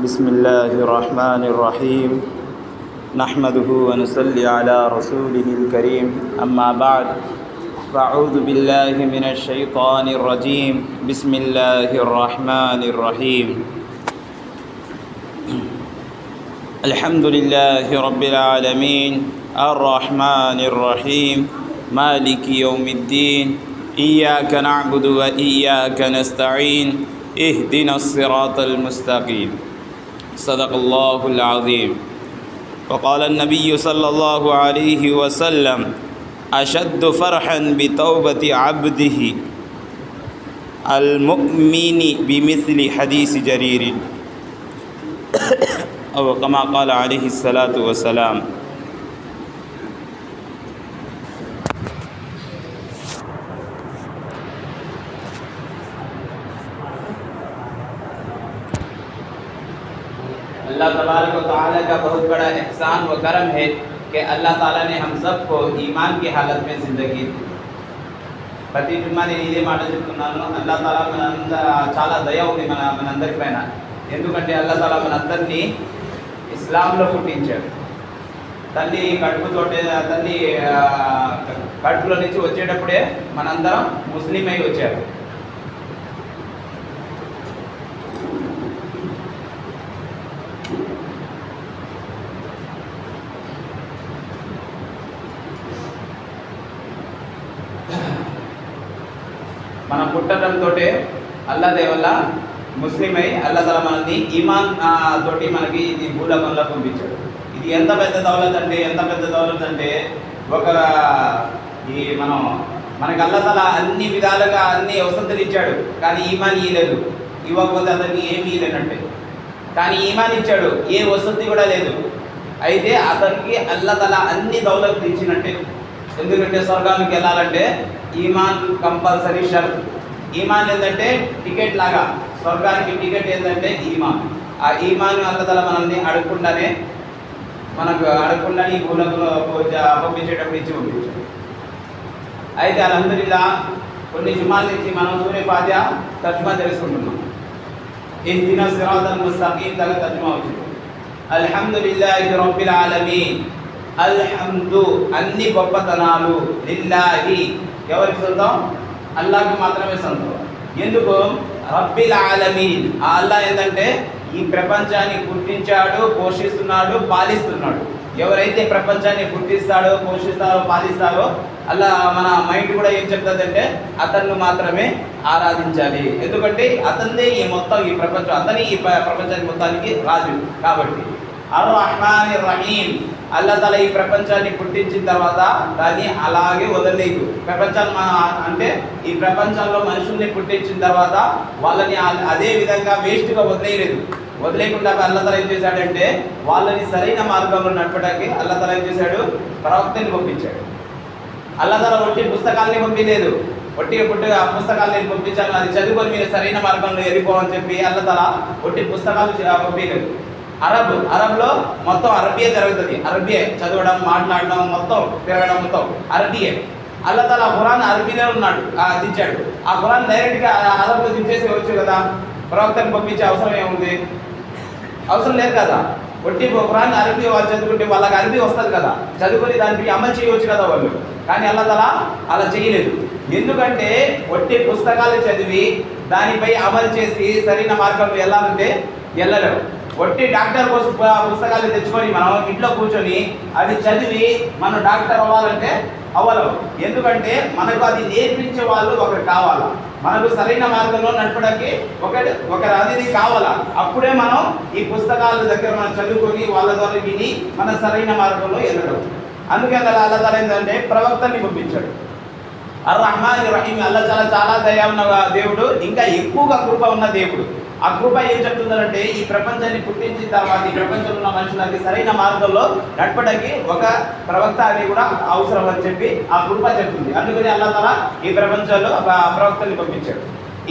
بسم الله الرحمن الرحيم. نحمده ونصلي على رسوله الكريم. أما بعد، فأعوذ بالله من الشيطان الرجيم. بسم الله الرحمن الرحيم. الحمد لله رب العالمين الرحمن الرحيم مالك يوم الدين. إياك نعبد وإياك نستعين. اهدنا الصراط المستقيم. صدق الله العظيم. وقال النبي صلى الله عليه وسلم: أشد فرحا بتوبة عبده المؤمن بمثل حديث جرير أو كما قال عليه الصلاة والسلام. अल्लाह तबारक व तआला का बहुत बड़ा एहसान व करम है कि अल्लाह ताला ने हम सब को ईमान की हालत में ज़िंदगी दी. ప్రతి జుమ్మా నేను ఇదే మాట చెప్తున్నాను. అల్లాహ్ తాలా చాలా దయ ఉంది మనందరి పైన. ఎందుకంటే అల్లాహ్ తాలా మనందరినీ ఇస్లాంలో పుట్టించాడు. తల్లి కడుపులో నుంచి వచ్చేటప్పుడే మనందరం ముస్లిం అయి వచ్చారు. మనం పుట్టడంతో అల్లా దేవల్ల ముస్లిం అయి అల్లా తల మనల్ని ఈమాన్ తోటి మనకి ఇది భూలోకంలో పంపించాడు. ఇది ఎంత పెద్ద దౌలత్ అంటే ఒక మనకి అల్లా తల అన్ని విధాలుగా అన్ని వసతులు ఇచ్చాడు, కానీ ఈమాన్ ఇవ్వలేదు. ఇవ్వకపోతే అతనికి ఏమీ ఇవ్వలేనంటే. కానీ ఈమాన్ ఇచ్చాడు, ఏ వసతి కూడా లేదు. అయితే అతనికి అల్లా తల అన్ని దౌలతులు ఇచ్చినట్టే. ఎందుకంటే స్వర్గానికి వెళ్ళాలంటే ఈమాన్ కంపల్సరీ షరత్. ఈమాన్ ఏంటంటే టికెట్ లాగా, స్వర్గానికి టికెట్ ఏంటంటే ఈమాన్. ఆ ఈమాన్ అల్లదల మనల్ని అడగకుండానే ఈ భూలోకంలో పంపించేటప్పుడు ఇచ్చి పంపించాడు. అయితే అల్హమ్దులిల్లాహ్ కొన్ని జుమాల నుంచి మనం సూరే ఫాతిహా తర్జుమా తెలుసుకుంటున్నాం. ఇహ్దినా సిరాతల్ ముస్తఖీం దాకా తర్జుమా వచ్చింది. అల్హమ్దులిల్లాహి రబ్బిల్ ఆలమీన్. అల్హమ్దు అన్ని గొప్పతనాలు లిల్లాహి ఎవరికి సొంతం? అల్లాహ్కి మాత్రమే సొంతం. ఎందుకు? రబ్బిల్ ఆలమీన్. ఆ అల్లాహ్ ఏంటంటే ఈ ప్రపంచాన్ని పుట్టించాడు, పోషిస్తున్నాడు, పాలిస్తున్నాడు. ఎవరైతే ప్రపంచాన్ని పుట్టిస్తాడో, పోషిస్తాడో, పాలిస్తాడో అల్లా మన మైండ్ కూడా ఏం చెప్తుందంటే అతన్ని మాత్రమే ఆరాధించాలి. ఎందుకంటే అతన్నే ఈ ప్రపంచం, అతని ఈ ప్రపంచానికి మొత్తానికి రాజు కాబట్టి. అర్ రహ్మాన్ రహీం. అల్లా తల ఈ ప్రపంచాన్ని పుట్టించిన తర్వాత దాన్ని అలాగే వదలలేదు. అంటే ఈ ప్రపంచంలో మనుషుల్ని పుట్టించిన తర్వాత వాళ్ళని అదే విధంగా వేస్ట్గా వదిలేయకుండా అల్లా తల ఏం చేశాడంటే వాళ్ళని సరైన మార్గంలో నడపడానికి అల్లా తల ఏం చేశాడు? ప్రవక్తని పంపించాడు. అల్లా తల ఒట్టి పుస్తకాలని పంపించలేదు. ఒట్టి పుస్తకాలని పంపించాను, అది చదువుకొని మీరు సరైన మార్గంలో వెళ్ళిపోవని చెప్పి అల్లా తల ఒట్టి పుస్తకాలు పంపించలేదు. అరబ్లో మొత్తం అరబియే జరుగుతుంది. అరబియే చదవడం, మాట్లాడడం, మొత్తం తిరగడం మొత్తం అరబియే. అల్లా తఆలా ఖురాన్ అరబీలో దించాడు. ఆ ఖురాన్ డైరెక్ట్గా అరబ్లో దించేసి వచ్చు కదా. ప్రవక్తను పంపించే అవసరం ఏముంది? అవసరం లేదు కదా. ఒట్టి ఖురాన్ అరబీ వాళ్ళు చదువుకుంటే వాళ్ళకి అరబీ వస్తుంది కదా, చదువుకొని దానికి అమలు చేయవచ్చు కదా వాళ్ళు. కానీ అల్లా తఆలా అలా చేయలేదు. ఎందుకంటే ఒట్టి పుస్తకాలు చదివి దానిపై అమలు చేసి సరైన మార్గంలో వెళ్ళాలంటే వెళ్ళలేవు. ఒట్టి డాక్టర్ కోసం పుస్తకాలు తెచ్చుకొని మనం ఇంట్లో కూర్చొని అది చదివి మనం డాక్టర్ అవ్వాలంటే అవ్వలేము. ఎందుకంటే మనకు అది నేర్పించే వాళ్ళు ఒకరు కావాలా, మనకు సరైన మార్గంలో నడపడానికి ఒకరు అనేది కావాలా. అప్పుడే మనం ఈ పుస్తకాల దగ్గర మనం చదువుకొని వాళ్ళ ద్వారా విని మన సరైన మార్గంలో వెళ్ళడం. అందుకని అల్లా తఆలా ఏంటంటే ప్రవక్తని పంపించాడు. అర్ రహ్మాన్ రహీం. అల్లా చాలా దయ ఉన్న దేవుడు, ఇంకా ఎక్కువగా కృప ఉన్న దేవుడు. ఆ కృప ఏం చెప్తుందంటే ఈ ప్రపంచాన్ని పుట్టించిన తర్వాత ఈ ప్రపంచంలో ఉన్న మనుషులకి సరైన మార్గంలో నడపడానికి ఒక ప్రవక్త అనేది కూడా అవసరం అని చెప్పి ఆ కృప చెప్తుంది. అందుకని అల్లా తఆలా ఈ ప్రపంచంలో ప్రవక్తని పంపించాడు.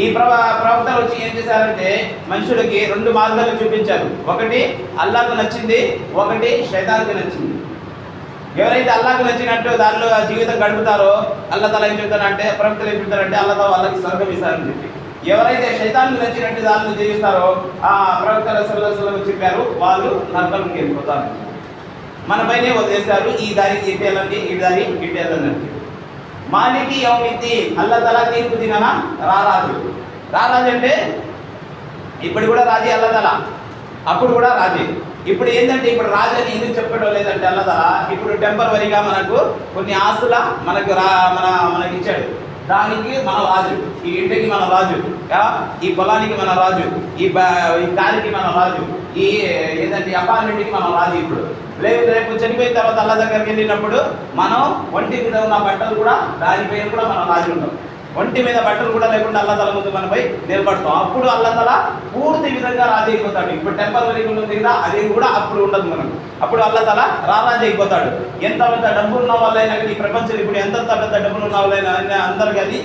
ఈ ప్రవక్తలు వచ్చి ఏం చేశారంటే మనుషులకి రెండు మార్గాలు చూపించారు. ఒకటి అల్లాహ్కు నచ్చింది, ఒకటి శైతాన్కి నచ్చింది. ఎవరైతే అల్లాహ్కు నచ్చినట్టు దానిలో జీవితం గడుపుతారో అల్లా తఆలా ఏం చెప్తారంటే, ప్రవక్తలు ఏం చెప్తారంటే అల్లా తఆలా వాళ్ళకి స్వర్గం ఇస్తారని చెప్పి. ఎవరైతే శైతానికి నచ్చినట్టు దాన్ని జీవిస్తారో ఆ ప్రవక్త రసూలుల్లాహి చెప్పారు వాళ్ళు నరకంలోకి వెళ్ళిపోతారు. మన పైనే వదిలేస్తారు, ఈ దారికి ఇటేళ్ళండి, ఈ దారి ఇటేళ్ళండి. మాలికి యౌమిద్దీన్, అల్లాహ్ తఆలా తీర్పు దినాన రారాజు. రారాజు అంటే ఇప్పుడు కూడా రాజీ అల్లాహ్ తఆలా, అప్పుడు కూడా రాజీ. ఇప్పుడు ఏంటంటే ఇప్పుడు రాజు అని ఎందుకు చెప్పడం లేదంటే అల్లాహ్ తఆలా ఇప్పుడు టెంపరవరీగా మనకు కొన్ని ఆస్తుల మనకు మనకి ఇచ్చాడు. దానికి మన రాజు, ఈ ఇంటికి మన రాజు, ఈ పొలానికి మన రాజు, ఈ కారికి మన రాజు, ఈ ఏదంటే అపార్ట్మెంట్కి మన రాజు. ఇప్పుడు రేపు చనిపోయిన తర్వాత అల్లాహ్ దగ్గరికి వెళ్ళినప్పుడు మనం ఒంటి మీద ఉన్న బట్టలు కూడా దానిపైన కూడా మనం రాజు ఉంటాం. ఒంటి మీద బట్టలు కూడా లేకుండా అల్లాహ్ తఆలా ముందు మనపై నిలబడతాం. అప్పుడు అల్లాహ్ తఆలా పూర్తి విధంగా రాజు అయిపోతాడు. ఇప్పుడు టెంపరరీ ఉంటుంది కదా, అది కూడా అప్పుడు ఉండదు మనకు. అప్పుడు అల్లాహ్ తఆలా రారాజు అయిపోతాడు. ఎంత పెద్ద డబ్బులు ఉన్న వాళ్ళైనా కానీ ఈ ప్రపంచంలో ఇప్పుడు ఎంత పెద్ద డబ్బులు ఉన్న వాళ్ళైనా అందరు కానీ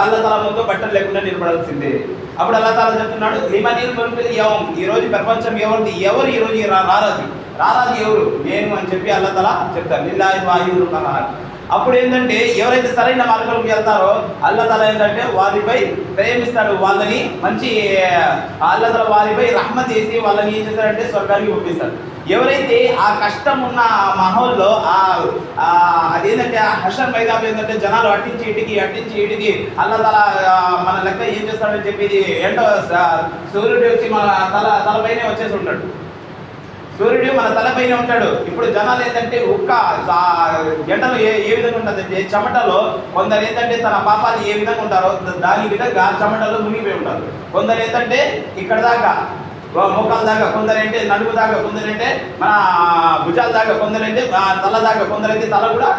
అల్లాహ్ తఆలా ముందు బట్టలు లేకుండా నిలబడాల్సిందే. అప్పుడు అల్లాహ్ తఆలా చెప్తున్నాడు, లిమనిల్ ముల్కు యౌమ్, ఈ రోజు ప్రపంచం ఎవరిది, ఎవరు ఈ రోజు రారాజు, రారాజు ఎవరు, నేను అని చెప్పి అల్లాహ్ తఆలా చెప్తారు. లిల్లాహి వాహిదుల్ ఖహార్. అప్పుడు ఏంటంటే ఎవరైతే సరైన మార్గంలోకి వెళ్తారో అల్లాహ్ తఆలా ఏంటంటే వారిపై ప్రేమిస్తాడు, వాళ్ళని మంచి అల్లాహ్ తఆలా వారిపై రహ్మత్ చేసి వాళ్ళని ఏం చేస్తారంటే స్వర్గానికి పంపిస్తాడు. ఎవరైతే ఆ కష్టం ఉన్న మాహౌల్లో అదేంటంటే ఆ హషర్ మైదానం ఏంటంటే జనాలు అట్టించి ఇటుకి అల్లాహ్ తఆలా మన లెక్క ఏం చేస్తాడని చెప్పి ఎండ సూర్యుడు వచ్చి మన తలపైనే వచ్చేసి ఉంటాడు. సూర్యుడు మన తలపైన ఉంటాడు. ఇప్పుడు జనాలు ఏంటంటే ఎండలో ఏ విధంగా ఉంటుందంటే చెమటలో కొందరు ఏంటంటే తన పాపాలు ఏ విధంగా ఉంటారో దాని విధంగా చెమటలో మునిగిపోయి ఉంటారు. కొందరు ఏంటంటే ఇక్కడ దాకా మోకాల దాకా, కొందరంటే నడుము దాకా, కొందరంటే మన భుజాల దాకా, కొందరంటే తల దాకా, కొందరైతే తల కూడా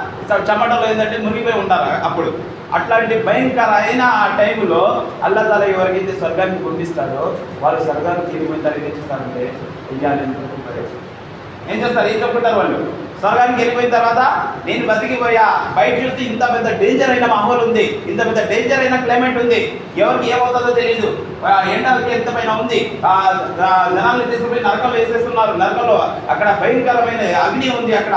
చెమటలో ఏంటంటే మునిగిపోయి ఉంటారు. అప్పుడు అట్లాంటి భయంకరమైన టైంలో అల్లాహ్ తఆలా ఎవరికైతే స్వర్గానికి పంపిస్తారో వాళ్ళు స్వర్గానికి వెళ్ళిపోతారు. ఏం చేస్తారంటే ఏం చేస్తారు, ఏం చెప్పుకుంటారు వాళ్ళు స్వర్గానికి వెళ్ళిపోయిన తర్వాత నేను బతికిపోయా, బయట చూస్తే ఇంత పెద్ద డేంజర్ అయిన మాహోల్ ఉంది, ఇంత పెద్ద డేంజర్ అయిన క్లైమేట్ ఉంది, ఎవరికి ఏమవుతుందో తెలియదు, ఎండకి ఎంత పైన ఉంది, జనాలను తీసుకుపోయి నరకంలో వేసేస్తున్నారు, నరకంలో అక్కడ భయంకరమైన అగ్ని ఉంది. అక్కడ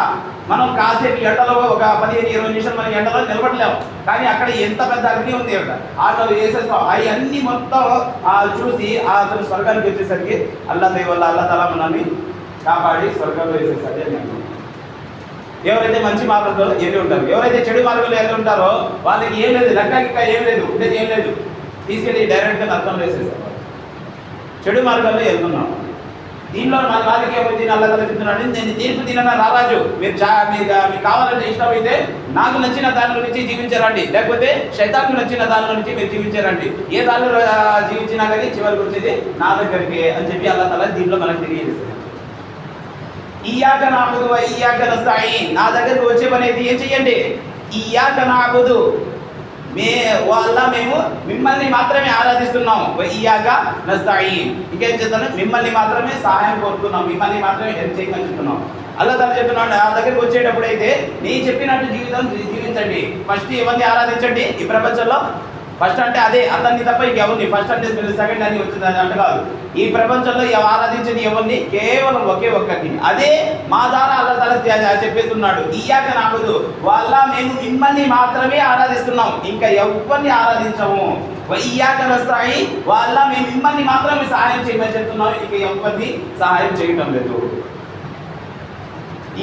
మనం కాసేపు ఎండలో ఒక 15-20 నిమిషాలు మనం ఎండలో నిలబడలేము, కానీ అక్కడ ఎంత పెద్ద అగ్ని ఉంది అక్కడ ఆటో వేసేస్తాం. అవన్నీ మొత్తం చూసి అతను స్వర్గానికి వచ్చేసరికి అల్లాహ్ దయ వల్ల అల్లాహ్ తఆలా మనల్ని కాపాడి స్వర్గంలో వేసేసరికి అని. ఎవరైతే మంచి మార్గంలో వెళ్ళి ఉంటారు, ఎవరైతే చెడు మార్గంలో వెళ్ళి ఉంటారో వాళ్ళకి ఏం లేదు, లెక్క ఏం లేదు, ఉండేది ఏం లేదు, తీసుకెళ్ళి డైరెక్ట్గా నరకంలో వేసేస్తారు. చెడు మార్గంలో వెళ్తున్నాం. దీనిలో మన వాళ్ళకి ఏమైతే అల్లాహ్ తఆలా చెప్తున్నాడు, నేను తీర్పు దినాన రారాజు, మీకు కావాలంటే ఇష్టమైతే నాకు నచ్చిన దానిలో నుంచి జీవించారండి, లేకపోతే శైతాన్కు నచ్చిన దానిలో నుంచి మీరు జీవించారండి. ఏ దానిలో జీవించినా కానీ చివరికి వచ్చేది నా దగ్గరికి అని చెప్పి అల్లాహ్ తఆలా దీంట్లో మనకు తెలియజేస్తారు. ఇయ్యాక నఅబుదు వ ఇయ్యాక నస్తഈన్, నా దగ్గరికి వచ్చే పని అయితే ఏం చెయ్యండి, ఇయ్యాక నఅబుదు, మేము మిమ్మల్ని మాత్రమే ఆరాధిస్తున్నాం, వ ఇయ్యాక నస్తఈన్, ఇంకేం చెప్తాను, మిమ్మల్ని మాత్రమే సహాయం కోరుతున్నాం, మిమ్మల్ని మాత్రమే హెల్ప్ చేయమని చెప్తున్నాం. అల్లాహ్ తఆలా చెప్తున్నాడు, నా దగ్గరికి వచ్చేటప్పుడు అయితే నేను చెప్పినట్టు జీవించండి. ఫస్ట్ ఎవరిని ఆరాధించండి ఈ ప్రపంచంలో, ఫస్ట్ అంటే అదే అతన్ని తప్ప ఇంకెవరిని, ఫస్ట్ అంటే సెకండ్ అని వచ్చింది అంటే కాదు. ఈ ప్రపంచంలో ఆరాధించేది ఎవరిని, కేవలం ఒకే ఒక్కరిని. అదే మా ద్వారా అల్లాహ్ తఆలా చెప్పేస్తున్నాడు, ఇయ్యాక నఅబుదు, మేము మిమ్మల్ని మాత్రమే ఆరాధిస్తున్నాం, ఇంకా ఎవరిని ఆరాధించము. ఇయ్యాక నస్తఈన్, మేము మిమ్మల్ని మాత్రమే సహాయం చేయమని చెప్తున్నాం, ఇంకా ఎవరిని సహాయం చేయటం లేదు.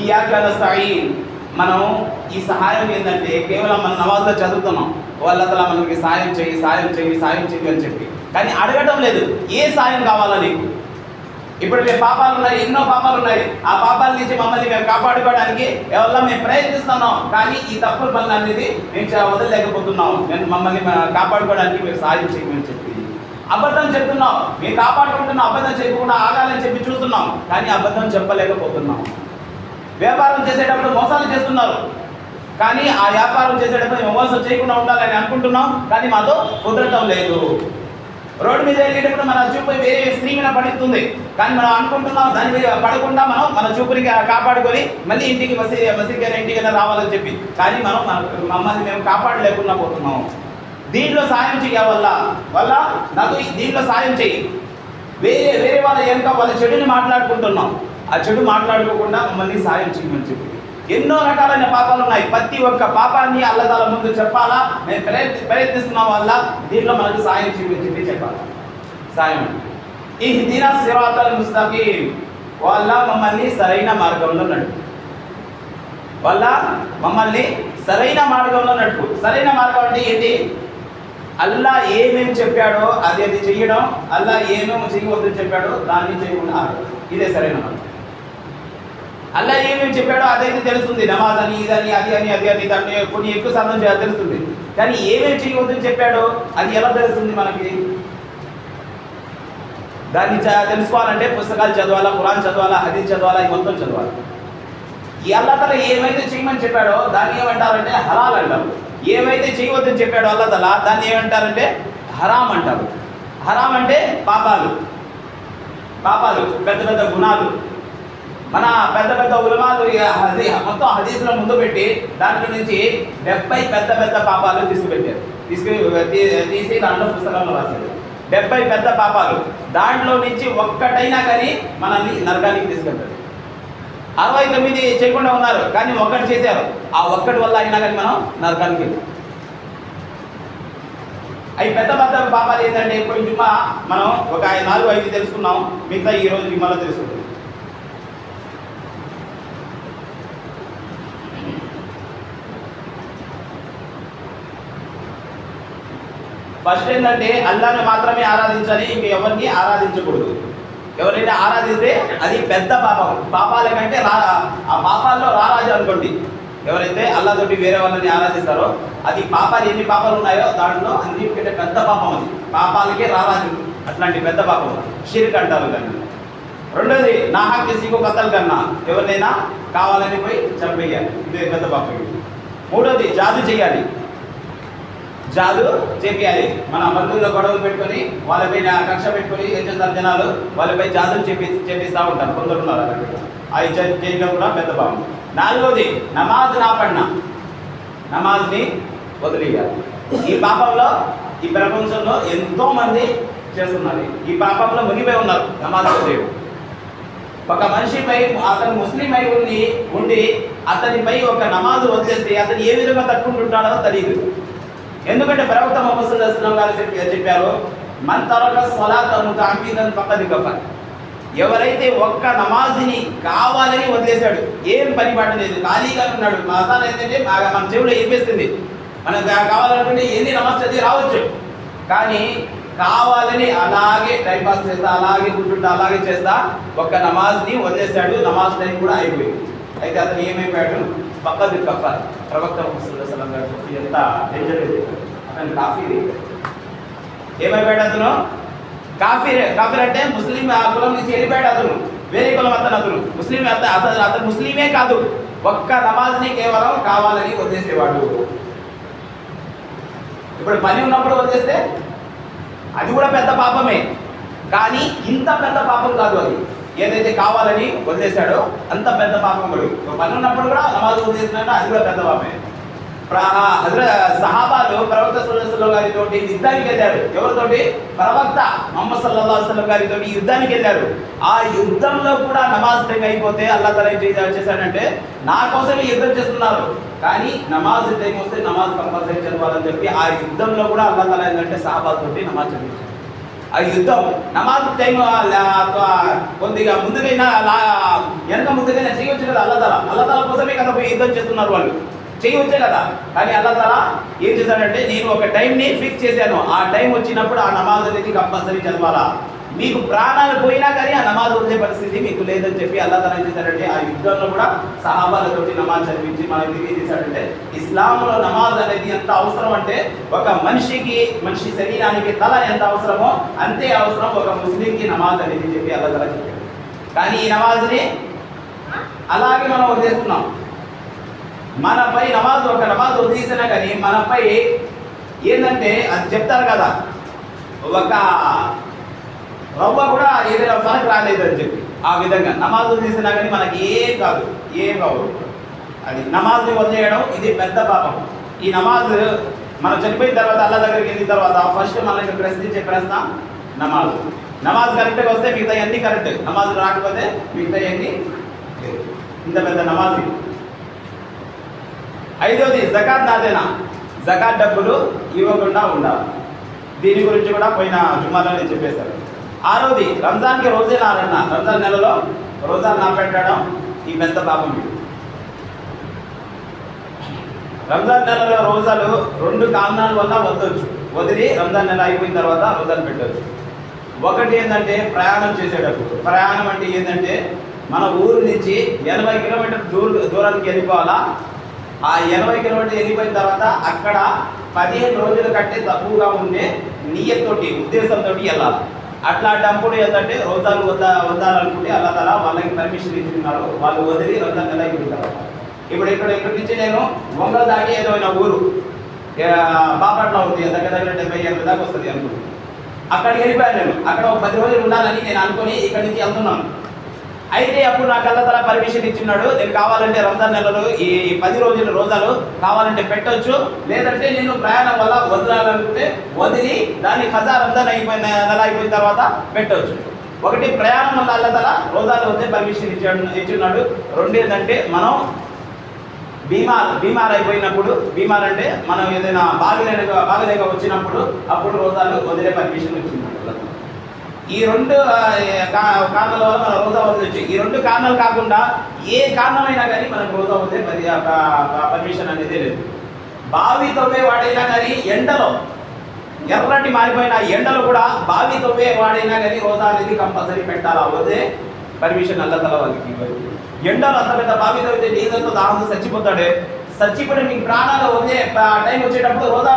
ఇయ్యాక నస్తఈన్, మనం ఈ సహాయం ఏంటంటే కేవలం మన నమాజ్లో చదువుతున్నాం, అల్లాహ్ తఆలా మనకి సాయం చేయి అని చెప్పి, కానీ అడగటం లేదు ఏ సాయం కావాలా నీకు. ఇప్పుడు మేము పాపాలు ఉన్నాయి, ఎన్నో పాపాలు ఉన్నాయి, ఆ పాపాల నుంచి మమ్మల్ని మేము కాపాడుకోవడానికి ఎవరన్నా మేము ప్రయత్నిస్తున్నాం, కానీ ఈ తప్పుల పనులు అనేది మేము వదలలేకపోతున్నాం, మేము మమ్మల్ని కాపాడుకోవడానికి మీరు సాయం చేయమని చెప్పి అబద్ధం చెప్తున్నాం. మేము కాపాడుకుంటున్నాం, అబద్ధం చెప్పకుండా ఆగాలని చెప్పి చూస్తున్నాం, కానీ అబద్ధం చెప్పలేకపోతున్నాం. వ్యాపారం చేసేటప్పుడు మోసాలు చేస్తున్నారు, కానీ ఆ వ్యాపారం చేసేటప్పుడు మోసం చేయకుండా ఉండాలని అనుకుంటున్నాం, కానీ మాతో కుదరటం లేదు. రోడ్డు మీద వెళ్ళేటప్పుడు మన చూపు వేరే స్త్రీ మీద పడుతుంది, కానీ మనం అనుకుంటున్నాం దాని మీద పడకుండా మనం మన చూపుని కాపాడుకొని మళ్ళీ ఇంటికి మసీదుకైనా ఇంటికైనా రావాలని చెప్పి, కానీ మమ్మల్ని మేము కాపాడలేకుండా పోతున్నాం. దీంట్లో సాయం వల్ల నాకు దీంట్లో సాయం చేయి. వేరే వాళ్ళ వెనుక వాళ్ళ చెడుని మాట్లాడుకుంటున్నాం, ఆ చెడు మాట్లాడుకోకుండా మమ్మల్ని సాయం చేయమని చెప్పి ఎన్నో రకాలైన పాపాలు ఉన్నాయి. ప్రతి ఒక్క పాపాన్ని అల్లదాల ముందు చెప్పాలా, నేను ప్రయత్నిస్తున్న వల్ల దీంట్లో మనకు సాయం చెప్పి చెప్పాలి. సాయం ఇహ్దినా సిరాతల్ ముస్తకీమ్, వాళ్ళ మమ్మల్ని సరైన మార్గంలో నడుపు, వాళ్ళ మమ్మల్ని సరైన మార్గంలో నడుపు. సరైన మార్గం అంటే ఏంటి? అల్లా ఏమేమి చెప్పాడో అది చెయ్యడం, అల్లా ఏమేమి చేయవద్దని చెప్పాడో దాన్ని చేయకుండా ఇదే సరైన మార్గం. అల్లా ఏమేమి చెప్పాడో అదైతే తెలుస్తుంది, నమాజ్ అని ఇదని అది దాన్ని కొన్ని ఎక్కువ సాధన చేయాలి తెలుస్తుంది. కానీ ఏమేమి చేయవద్దని చెప్పాడో అది ఎలా తెలుస్తుంది మనకి? దాన్ని తెలుసుకోవాలంటే పుస్తకాలు చదవాలా, ఖురాన్ చదవాలా, హదీస్ చదవాలా, ఇది మొత్తం చదవాలి. ఈ అల్లా తఆలా ఏమైతే చేయమని చెప్పాడో దాన్ని ఏమంటారంటే హలాల్ అంటారు. ఏమైతే చేయవద్దని చెప్పాడో అల్లా తఆలా దాన్ని ఏమంటారంటే హరాం అంటారు. హరాం అంటే పాపాలు, పెద్ద పెద్ద గుణాలు. మన పెద్ద పెద్ద ఉలమాలు మొత్తం హదీసులో ముందు పెట్టి దాంట్లో నుంచి 70 పెద్ద పెద్ద పాపాలు తీసి దాంట్లో పుస్తకంలో రాశారు. 70 పెద్ద పాపాలు. దాంట్లో నుంచి ఒక్కటైనా కానీ మనల్ని నరకానికి తీసుకెళ్తారు. 69 చేయకుండా ఉన్నారు కానీ ఒక్కటి చేశారు. ఆ ఒక్కటి వల్ల అయినా కానీ మనం నరకానికి వెళ్తాం. అవి పెద్ద పెద్ద పాపాలు ఏంటంటే ఇప్పుడు జుమ్మా మనం ఒక 4-5 తెలుసుకున్నాం, మిగతా ఈరోజు జుమ్మాలో తెలుసుకుంటాం. ఫస్ట్ ఏంటంటే అల్లాహ్ని మాత్రమే ఆరాధించాలి, ఇంక ఎవరిని ఆరాధించకూడదు. ఎవరైనా ఆరాధిస్తే అది పెద్ద పాపం. పాపాల కంటే ఆ పాపాల్లో రారాజు అనుకోండి. ఎవరైతే అల్లాహ్ తోటి వేరే వాళ్ళని ఆరాధిస్తారో అది పాపాలు ఎన్ని పాపాలు ఉన్నాయో దాంట్లో అన్నిటికంటే పెద్ద పాపం అది. పాపాలకే రారాజు, అట్లాంటి పెద్ద పాపం షిర్క్ అంటారు దాన్ని. రెండోది నాహక్ కిసికో కతల్ కన్నా, ఎవరినైనా కావాలని పోయి చంపేయాలి, ఇదే పెద్ద పాపం. మూడోది జాదు చేయాలి, జాదు చేపియాలి. మన బంధువుల్లో గొడవలు పెట్టుకొని వాళ్ళపై కక్ష పెట్టుకొని ఏం చేస్తారు జనాలు, వాళ్ళపై జాదులు చేపిస్తూ ఉంటారు. కొందరు ఉన్నారు అవి చేయడం కూడా పెద్ద పాపం. నాలుగోది నమాజ్ నాపడినా, నమాజ్ని వదిలేయాలి. ఈ పాపంలో ఈ ప్రపంచంలో ఎంతో మంది చేస్తున్నారు, ఈ పాపంలో మునిగిపోయి ఉన్నారు. నమాజ్ వదిలేయడం ఒక మనిషిపై, అతను ముస్లిం అయి ఉండి అతనిపై ఒక నమాజ్ వదిలేస్తే అతను ఏ విధంగా తట్టుకుంటుంటాడో తెలియదు. ఎందుకంటే ప్రవక్త ముహమ్మద్ సల్లల్లాహు అలైహి వసల్లం గారు చెప్పారు, మన్ తరక స్సలాత ముతఅమ్మిదన్ ఫఖద్ కఫర్. ఎవరైతే ఒక్క నమాజ్ని కావాలని వదిలేశాడు, ఏం పని పట్టలేదు, ఖాళీగా ఉన్నాడు, మసాలా ఏంటంటే మన చెవులో ఏపేస్తుంది, మనకు కావాలనుకుంటే ఏంది నమాజ్ చదివి రావచ్చు, కానీ కావాలని అలాగే టైంపాస్ చేస్తా, అలాగే కూర్చుంటా, అలాగే చేస్తా ఒక్క నమాజ్ని వదిలేశాడు, నమాజ్ టైం కూడా అయిపోయింది. అయితే అతను ఏమైపోయాడు? ఫఖద్ కఫర్. ప్రవక్త ముహమ్మద్ సల్లల్లాహు అలైహి వసల్లం గారు ఎంత డేంజర్ అతను కాఫీర్. ఏమైపోయాడు అతను? కాఫీర్ అంటే ముస్లిం కులం నుంచి వెళ్ళిపోయాడు అతను, వేరే కులం అతను ముస్లిం. అతను ముస్లిమే కాదు, ఒక్క నమాజ్ని కేవలం కావాలని వదిలేసేవాడు. ఇప్పుడు పని ఉన్నప్పుడు వదిలేస్తే అది కూడా పెద్ద పాపమే, కానీ ఇంత పెద్ద పాపం కాదు అది. ఏదైతే కావాలని వదిలేశాడో అంత పెద్ద పాపం కూడా. పని ఉన్నప్పుడు కూడా నమాజ్ వదిలేసినట్టు అది కూడా పెద్ద పాపమే. సహాబాలు ప్రవక్త సల్లల్లాహు అలైహి వసల్లం గారితో యుద్ధానికి వెళ్ళారు. ఎవరితోటి? ప్రవక్త ముహమ్మద్ సల్లల్లాహు అలైహి వసల్లం గారితో యుద్ధానికి వెళ్ళారు. ఆ యుద్ధంలో కూడా నమాజ్ టైం అయిపోతే అల్లాహ్ తఆలా ఏం చేశాడంటే, నా కోసమే యుద్ధం చేస్తున్నారు కానీ నమాజ్ టైం వస్తే నమాజ్ కంపల్సరీ చదవాలని చెప్పి ఆ యుద్ధంలో కూడా అల్లాహ్ తఆలా ఏంటంటే సహాబాలతోటి నమాజ్ చదివించారు. ఆ యుద్ధం నమాజ్ టైం కొద్దిగా ముందుకైనా వెనక ముందుకైనా చేయవచ్చు కదా. అల్లాహ్ తఆలా కోసమే కదా పోయి యుద్ధం చేస్తున్నారు, వాళ్ళు చేయవచ్చే కదా. కానీ అల్లాహ్ తఆలా ఏం చేశాడంటే, నేను ఒక టైంని ఫిక్స్ చేశాను, ఆ టైం వచ్చినప్పుడు ఆ నమాజ్ అనేది కంపల్సరీ చదవాలా, మీకు ప్రాణాలు పోయినా కానీ ఆ నమాజ్ వదిలే పరిస్థితి మీకు లేదని చెప్పి అల్లాహ్ తఆలా ఏం చేశాడంటే ఆ యుద్ధంలో కూడా సహాబాలతోటి నమాజ్ చదివించి మనకి ఏం చేశాడంటే, ఇస్లాంలో నమాజ్ అనేది ఎంత అవసరం అంటే, ఒక మనిషి శరీరానికి తల ఎంత అవసరమో అంతే అవసరం ఒక ముస్లింకి నమాజ్ అనేది చెప్పి అల్లాహ్ తఆలా చెప్పాడు. కానీ ఈ నమాజ్ని అలాగే మనం వదిలేస్తున్నాం. మనపై ఒక నమాజ్ వదిలేసినా కానీ మనపై ఏంటంటే అది చెప్తారు కదా, ఒక రవ్వ కూడా ఏదైనా ఫరక్ రాలేదని చెప్పి ఆ విధంగా నమాజ్ వదిలేసినా కానీ మనకి ఏం కాదు. అది నమాజ్ని వదిలేయడం ఇది పెద్ద పాపం. ఈ నమాజ్ మనం చనిపోయిన తర్వాత అల్లాహ్ దగ్గరికి వెళ్ళిన తర్వాత ఫస్ట్ మనకి ప్రశ్నించే ప్రశ్న నమాజ్ కరెక్ట్గా వస్తే మిగతా అన్నీ కరెక్ట్, నమాజ్ రాకపోతే మిగతా అన్నీ. ఇంత పెద్ద నమాజ్ ఐదోది జకాత్ నాదేనా, జకాత్ డబ్బులు ఇవ్వకుండా ఉండాలి. దీని గురించి కూడా పోయిన జుమ్మాలో నేను చెప్పేశాను. ఆరోది రంజాన్కి రోజే నారన్న, రంజాన్ నెలలో రోజాలు నా పెట్టడం ఈ పెద్ద పాపం. రంజాన్ నెలలో రోజాలు 2 కారణాల వల్ల వద్దొచ్చు, వదిలి రంజాన్ నెల అయిపోయిన తర్వాత రోజాలు పెట్టవచ్చు. ఒకటి ఏంటంటే ప్రయాణం చేసేటప్పుడు. ప్రయాణం అంటే ఏంటంటే మన ఊరు నుంచి 80 కిలోమీటర్ దూరానికి వెళ్ళిపోవాలా. ఆ 80 కిలోమీటర్లు వెళ్ళిపోయిన తర్వాత అక్కడ 15 రోజుల కంటే తక్కువగా ఉండే నియత్తోటి, ఉద్దేశంతో వెళ్ళాలి. అట్లాంటప్పుడు ఏంటంటే రోజాలు వద్దాలనుకుంటే అల్లా తఆలా వాళ్ళకి పర్మిషన్ ఇచ్చిన్నారు, వాళ్ళు వదిలి రంజాన్ నెల అయిపోయిన తర్వాత. ఇప్పుడు ఇక్కడి నుంచి నేను ఒంగోలు దాటి ఏదైనా ఊరు బాపట్ల అవుతుంది, దగ్గర 70-80 దాకా వస్తుంది అనుకుంటున్నాను. అక్కడికి వెళ్ళిపోయాను నేను. అక్కడ ఒక 10 రోజులు ఉండాలని నేను అనుకుని ఇక్కడి నుంచి వెళ్తున్నాను. అయితే అప్పుడు నాకు అల్లా తఆలా పర్మిషన్ ఇచ్చినాడు, నేను కావాలంటే రంజాన్ నెలలో ఈ 10 రోజుల రోజాలు కావాలంటే పెట్టొచ్చు, లేదంటే నేను ప్రయాణం వల్ల వదలాలనుకుంటే వదిలి దాన్ని ఖజా రంజాన్ నెల అయిపోయిన తర్వాత పెట్టవచ్చు. ఒకటి ప్రయాణం వల్ల అల్లా తఆలా రోజాలు వద్దే పర్మిషన్ ఇచ్చినాడు. రెండు ఏంటంటే మనం బీమార్ అయిపోయినప్పుడు, బీమార్ అంటే మనం ఏదైనా బాగలేక వచ్చినప్పుడు అప్పుడు రోజాలు వదిలే పర్మిషన్ వచ్చింది. ఈ 2 కారణాల వల్ల మనం రోజా వదిలేచ్చు. ఈ 2 కారణాలు కాకుండా ఏ కారణమైనా కానీ మనకు రోజా వదిలే పర్మిషన్ అనేది లేదు. బావి తవ్వే వాడైనా కానీ ఎండలో, ఎర్రటి మారిపోయిన ఎండలో కూడా బావి తవ్వే వాడైనా కానీ రోజా అనేది కంపల్సరీ పెట్టాలా, వదిలే పర్మిషన్ అల్లా తఆలా వాళ్ళకి. ఎండలో అంత పెద్ద బావి తవ్వితే నీళ్ళతో దాహంతో చచ్చిపోతాడే, చచ్చిపోయి మీకు ప్రాణాలు వదిలే టైం వచ్చేటప్పుడు రోజా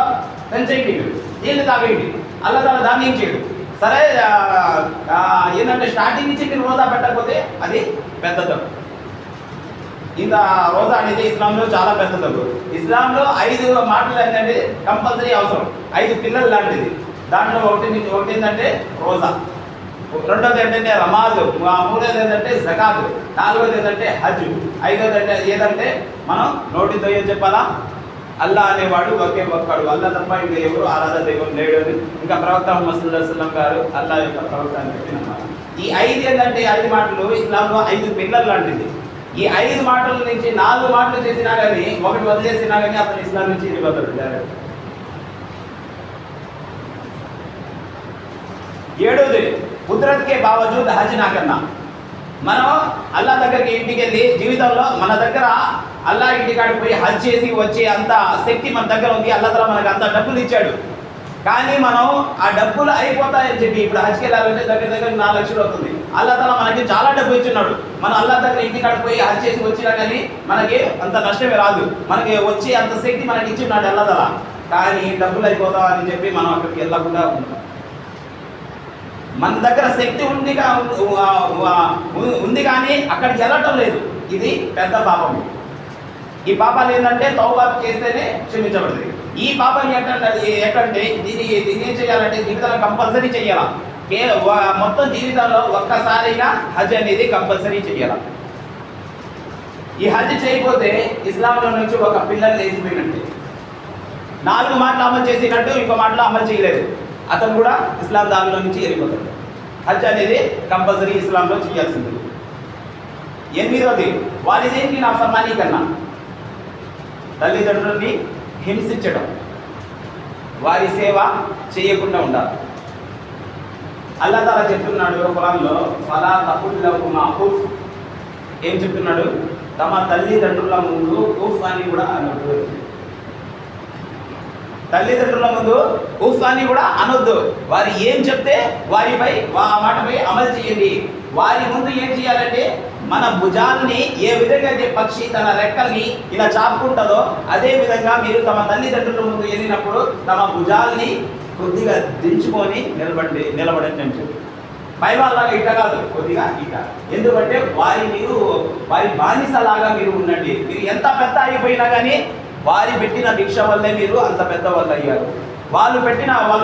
పెంచేయండి, నీళ్ళు తాగేయండి. అల్లా తఆలా దాన్ని ఏం చేయడు. సరే ఏంటంటే స్టార్టింగ్ నుంచి మీరు రోజా పెట్టకపోతే అది పెద్ద తప్పు. ఇంకా రోజా అనేది ఇస్లాంలో చాలా పెద్ద తప్పు. ఇస్లాంలో 5 మాటలు ఏంటంటే కంపల్సరీ అవసరం, 5 పిల్లలు లాంటిది. దాంట్లో ఒకటి ఏంటంటే రోజా, రెండోది ఏంటంటే నమాజ్, మూడోది ఏంటంటే జకాత్, నాలుగోది ఏంటంటే హజ్, ఐదోది ఏదంటే మనం నోటితో ఏం చెప్పాలా, అల్లా అనేవాడు ఒకే ఒక్కడు, అల్లా తప్ప ఇంకా ఎవరు ఆరాధన దైవం లేడు అని ఇంకా ప్రవక్త ముహమ్మద్ సల్లల్లాహు అలైహి వసల్లం గారు అల్లా యొక్క ప్రవక్త అని చెప్పినమాట. ఈ 5 ఏంటంటే 5 మాటలు ఇస్లాంలో 5 పిల్లలు లాంటిది. ఈ 5 మాటల నుంచి 4 మాటలు చేసినా కానీ, ఒకటి వదిలేసినా కానీ అతను ఇస్లాం నుంచి వెళ్ళిపోతాడు డైరెక్ట్. 7వది కుదరత్కే బావజూద్ హజ్ నా కన్నా. మనం అల్లా దగ్గరికి ఇంటికి వెళ్ళి జీవితంలో మన దగ్గర అల్లా ఇంటికాడికి పోయి హజ్ చేసి వచ్చే అంత శక్తి మన దగ్గర ఉంది. అల్లా తఆలా మనకు అంత డబ్బులు ఇచ్చాడు. కానీ మనం ఆ డబ్బులు అయిపోతాయని చెప్పి ఇప్పుడు హజ్కి వెళ్ళాలంటే దగ్గర 4 లక్షలు అవుతుంది. అల్లా తఆలా మనకి చాలా డబ్బు ఇచ్చున్నాడు. మనం అల్లా దగ్గర ఇంటికాడికి పోయి హజ్ చేసి వచ్చినా కానీ మనకి అంత నష్టమే రాదు. మనకి వచ్చే అంత శక్తి మనకి ఇచ్చున్నాడు అల్లా తఆలా. కానీ డబ్బులు అయిపోతామని చెప్పి మనం అక్కడికి వెళ్ళకుండా ఉంటాం. మన దగ్గర శక్తి ఉంది కానీ అక్కడికి వెళ్ళటం లేదు. ఇది పెద్ద పాపం. ఈ పాపాలు ఏంటంటే తౌబా చేస్తేనే క్షమించబడుతుంది. ఈ పాపం ఎక్కడంటే దీన్ని ఏం చేయాలంటే జీవితంలో కంపల్సరీ చేయాలా. మొత్తం జీవితంలో ఒక్కసారైనా హజ్ అనేది కంపల్సరీ చేయాలా. ఈ హజ్ చేయకపోతే ఇస్లాంలో నుంచి ఒక పిల్లలు లేచిపోయినట్టే. 4 మాటలు అమలు చేసినట్టు ఇంకో మాటలో అమలు చేయలేదు, అతను కూడా ఇస్లాం దానిలో నుంచి వెళ్ళిపోతాడు. హజ్ అనేది కంపల్సరీ ఇస్లాంలో చేయాల్సింది. 8వది వాలిదైన్కి నా ఫర్మానీ కన్నా, తల్లిదండ్రులని హింసించడం, వారి సేవ చేయకుండా ఉండాలి. అల్లా తఆలా చెప్తున్నాడు ఖురాన్లో, ఫలా తఖుల్ లహుమా ఉఫ్. ఏం చెప్తున్నాడు? తమ తల్లిదండ్రుల ముందు ఉఫ్ అని కూడా అనొద్దు. తల్లిదండ్రుల ముందు ఉఫ్ అని కూడా అనొద్దు. వారు ఏం చెప్తే వారిపై ఆ మాటపై అమలు చేయండి. వారి ముందు ఏం చేయాలంటే మన భుజాల్ని ఏ విధంగా అయితే పక్షి తన రెక్కల్ని ఇలా చాపుకుంటుందో అదే విధంగా మీరు తమ తల్లిదండ్రుల ముందు వెళ్ళినప్పుడు తమ భుజాల్ని కొద్దిగా దించుకొని నిలబడండి అని చెప్పి. పై వాళ్ళలాగా ఇట్ట కాదు, కొద్దిగా ఇట్ట. ఎందుకంటే వారి బానిసలాగా మీరు ఉండండి. మీరు ఎంత పెద్ద అయిపోయినా కానీ వారి పెట్టిన భిక్ష వల్లే మీరు అంత పెద్ద వాళ్ళు అయ్యారు. వాళ్ళు